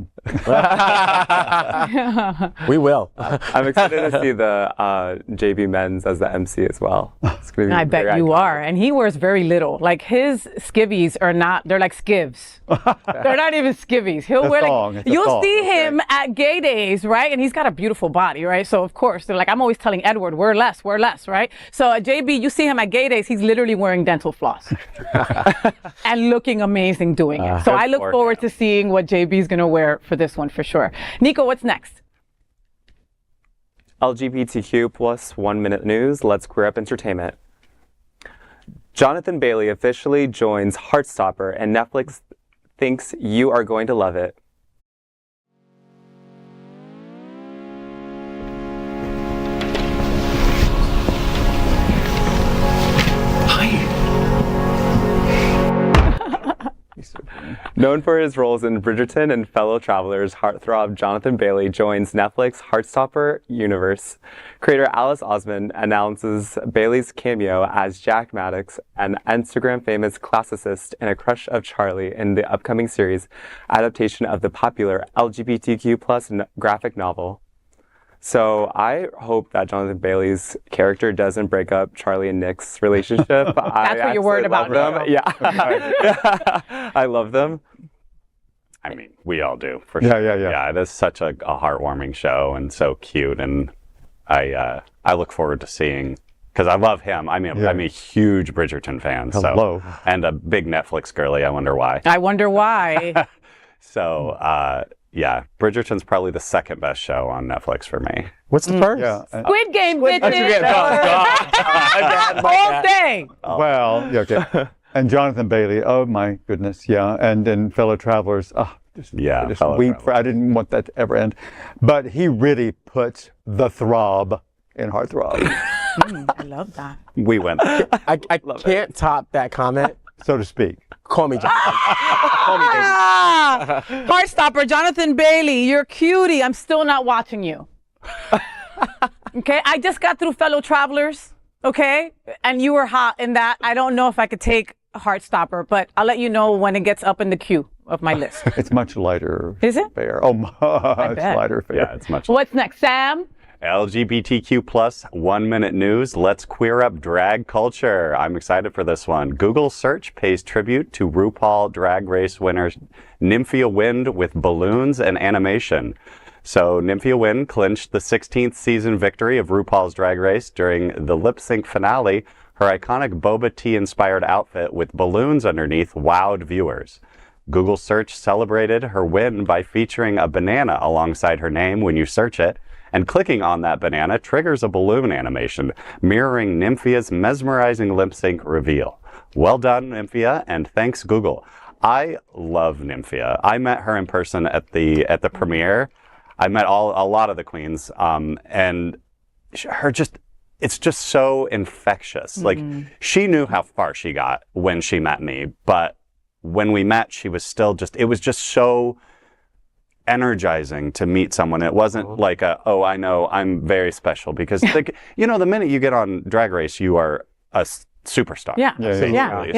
We will. I'm excited to see the JB Men's as the MC as well. It's gonna be I bet you are. And he wears very little. Like, his Skiviez are not, they're like skivs. They're not even Skiviez. He'll wear like, you'll see him at gay days, right? And he's got a beautiful body, right? So of course, they're like, I'm always telling Edward, wear less, right? So at JB, you see him at gay days, he's literally wearing dental floss and looking amazing doing it. So I look forward to seeing what JB's gonna wear for this one for sure. Nico, what's next? LGBTQ plus 1 minute news. Let's queer up entertainment. Jonathan Bailey officially joins Heartstopper, and Netflix thinks you are going to love it. Known for his roles in Bridgerton and Fellow Travelers, heartthrob Jonathan Bailey joins Netflix Heartstopper universe. Creator Alice Osman announces Bailey's cameo as Jack Maddox, an Instagram-famous classicist and a crush of Charlie, in the upcoming series adaptation of the popular LGBTQ+ graphic novel. So I hope that Jonathan Bailey's character doesn't break up Charlie and Nick's relationship. That's what you're worried about. Them. Yeah. I love them. I mean, we all do, for sure. Yeah, it is such a heartwarming show and so cute. And I look forward to seeing, because I love him. I mean, I'm a huge Bridgerton fan. Hello. So, and a big Netflix girly. I wonder why. So, yeah, Bridgerton's probably the second best show on Netflix for me. What's the first? Squid Game, bitches! All day! Well, okay. And Jonathan Bailey, oh my goodness, yeah. And then Fellow Travelers, I just weep for, I didn't want that to ever end. But he really puts the throb in Heartthrob. I love that. We went. I can't top that comment. So to speak. Call me Jonathan. Heartstopper, Jonathan Bailey, you're cutie. I'm still not watching you. Okay, I just got through Fellow Travelers, okay? And you were hot in that. I don't know if I could take Heartstopper, but I'll let you know when it gets up in the queue of my list. It's much lighter. Is it? Fare. Oh, it's lighter fare. Yeah, it's much. What's next, Sam? LGBTQ plus 1 minute news. Let's queer up drag culture. I'm excited for this one. Google search pays tribute to RuPaul Drag Race winner Nymphia Wind with balloons and animation. So Nymphia Wind clinched the 16th season victory of RuPaul's Drag Race during the lip sync finale. Her iconic boba tea inspired outfit with balloons underneath wowed viewers. Google search celebrated her win by featuring a banana alongside her name when you search it. And clicking on that banana triggers a balloon animation, mirroring Nymphia's mesmerizing lip sync reveal. Well done, Nymphia, and thanks, Google. I love Nymphia. I met her in person at the premiere. I met a lot of the queens, and it's just so infectious. Like, she knew how far she got when she met me, but when we met, she was still it was just so energizing to meet someone. It wasn't like oh, I know I'm very special, because the minute you get on Drag Race, you are a superstar. Yeah.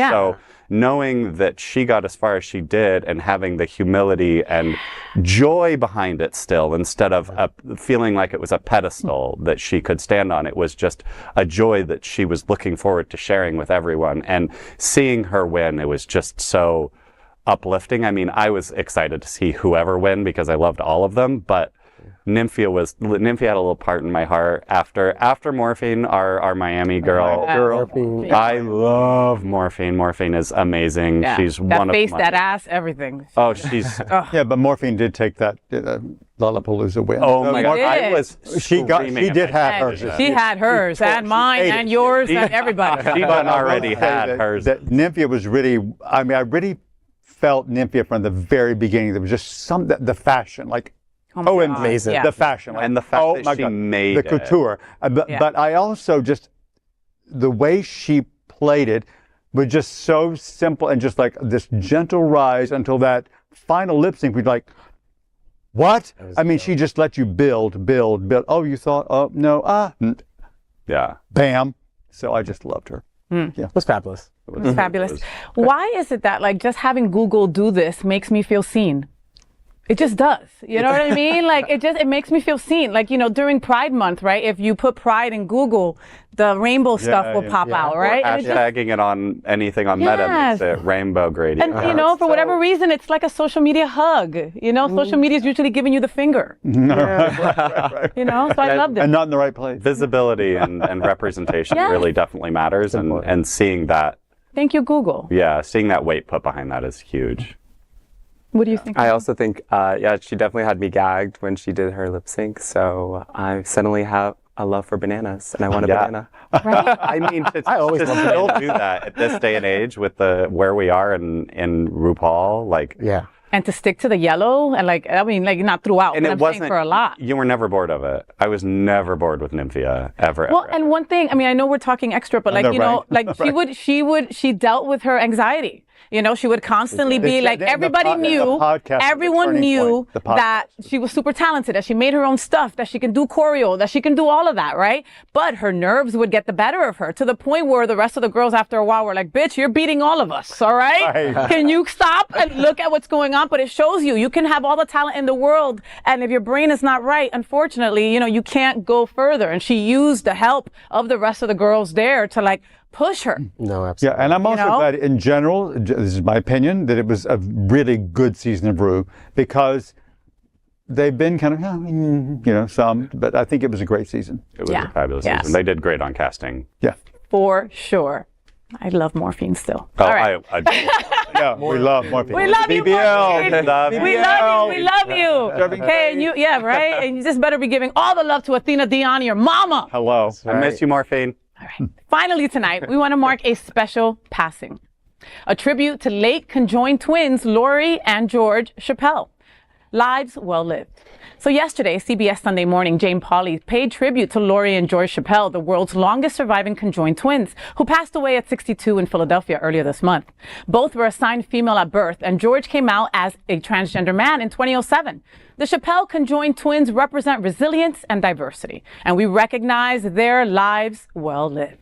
So knowing that she got as far as she did and having the humility and joy behind it still, instead of feeling like it was a pedestal that she could stand on, it was just a joy that she was looking forward to sharing with everyone. And seeing her win, it was just so uplifting. I mean, I was excited to see whoever win because I loved all of them, but Nymphia had a little part in my heart after Morphine, our Miami girl. I love Morphine. Morphine is amazing. Yeah. She's that one face, of that ass, everything. Oh, she's Yeah, but Morphine did take that Lollapalooza win. oh my god, did. I was She did have hers. She had hers, and mine, and yours, and everybody. She already had hers. That Nymphia was really. I mean, I really felt Nymphia from the very beginning. There was just the fashion, like. Amazing. Yeah. The fashion. Like, And the fact that she made the couture. But I also just, the way she played it was just so simple and just like this gentle rise until that final lip sync. We'd like, what? I mean, she just let you build. Oh, you thought, oh, no, Yeah. bam. So I just loved her. It was fabulous. It's fabulous. Why is it that, like, just having Google do this makes me feel seen? It just does. You know what I mean? Like, it makes me feel seen. Like, during Pride Month, right? If you put Pride in Google, the rainbow stuff will pop out, right? Or hashtagging it on anything on Meta makes it rainbow gradient. And, for whatever reason, it's like a social media hug. Social media is usually giving you the finger. Right. So I loved it. And not in the right place. Visibility and representation really definitely matters. And seeing that. Thank you, Google. Yeah, seeing that weight put behind that is huge. What do you think? I also think, she definitely had me gagged when she did her lip sync. So I suddenly have a love for bananas, and I want a banana. Right? I mean, to still do that at this day and age with where we are in RuPaul, like. Yeah. And to stick to the yellow, and not throughout, And but it I'm wasn't saying for a lot. You were never bored of it. I was never bored with Nymphia ever. Well, and one thing, I know we're talking extra, but she dealt with her anxiety. She would constantly be like, everyone knew that she was super talented, that she made her own stuff, that she can do choreo, that she can do all of that, right? But her nerves would get the better of her to the point where the rest of the girls after a while were like, bitch, you're beating all of us, all right? Can you stop and look at what's going on? But it shows you can have all the talent in the world, and if your brain is not right, unfortunately, you can't go further. And she used the help of the rest of the girls there to push her. No, absolutely. Yeah, and I'm also glad, in general, this is my opinion, that it was a really good season of Ru, because they've been kind of, some, but I think it was a great season. It was a fabulous season. They did great on casting. Yeah. For sure. I love Morphine still. Oh, all right. We love Morphine. We love you, Morphine. We love you. Okay, and right? And you just better be giving all the love to Athena Dion, your mama. Hello. I miss you, Morphine. All right. Finally tonight, we want to mark a special passing. A tribute to late conjoined twins, Lori and George Chappelle. Lives well lived. So yesterday, CBS Sunday Morning, Jane Pauley paid tribute to Lori and George Chappelle, the world's longest surviving conjoined twins, who passed away at 62 in Philadelphia earlier this month. Both were assigned female at birth, and George came out as a transgender man in 2007. The Chappelle conjoined twins represent resilience and diversity, and we recognize their lives well lived.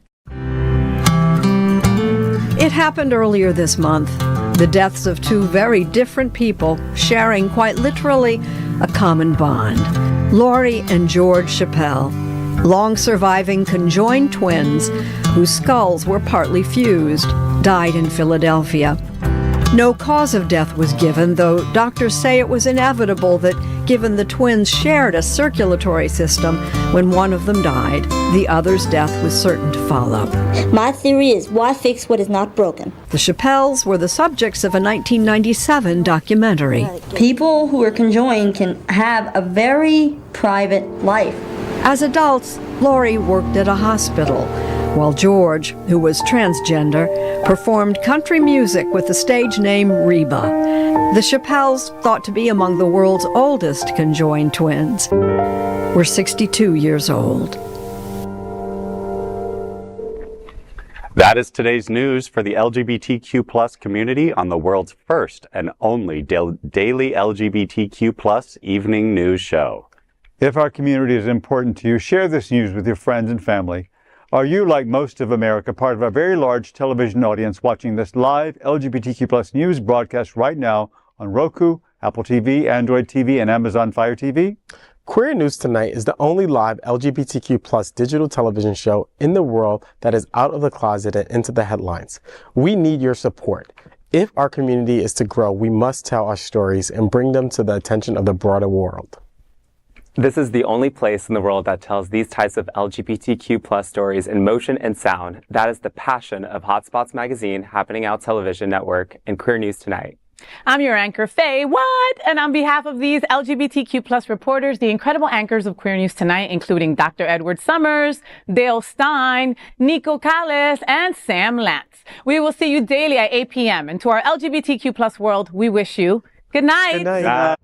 It happened earlier this month. The deaths of two very different people sharing, quite literally, a common bond. Lori and George Chappelle, long-surviving conjoined twins whose skulls were partly fused, died in Philadelphia. No cause of death was given, though doctors say it was inevitable that, given the twins shared a circulatory system, when one of them died, the other's death was certain to follow. My theory is, why fix what is not broken? The Chappelles were the subjects of a 1997 documentary. People who are conjoined can have a very private life. As adults, Lori worked at a hospital. while George, who was transgender, performed country music with the stage name Reba. The Chappelles, thought to be among the world's oldest conjoined twins, were 62 years old. That is today's news for the LGBTQ plus community on the world's first and only daily LGBTQ plus evening news show. If our community is important to you, share this news with your friends and family. Are you, like most of America, part of a very large television audience watching this live LGBTQ plus news broadcast right now on Roku, Apple TV, Android TV, and Amazon Fire TV? Queer News Tonight is the only live LGBTQ plus digital television show in the world that is out of the closet and into the headlines. We need your support. If our community is to grow, we must tell our stories and bring them to the attention of the broader world. This is the only place in the world that tells these types of LGBTQ plus stories in motion and sound. That is the passion of Hotspots Magazine, Happening Out Television Network, and Queer News Tonight. I'm your anchor, FayWhat, and on behalf of these LGBTQ plus reporters, the incredible anchors of Queer News Tonight, including Dr. Edward Summers, Dale Stine, Nico Cales, and Sam Lantz. We will see you daily at 8 p.m. And to our LGBTQ plus world, we wish you good night. Good night.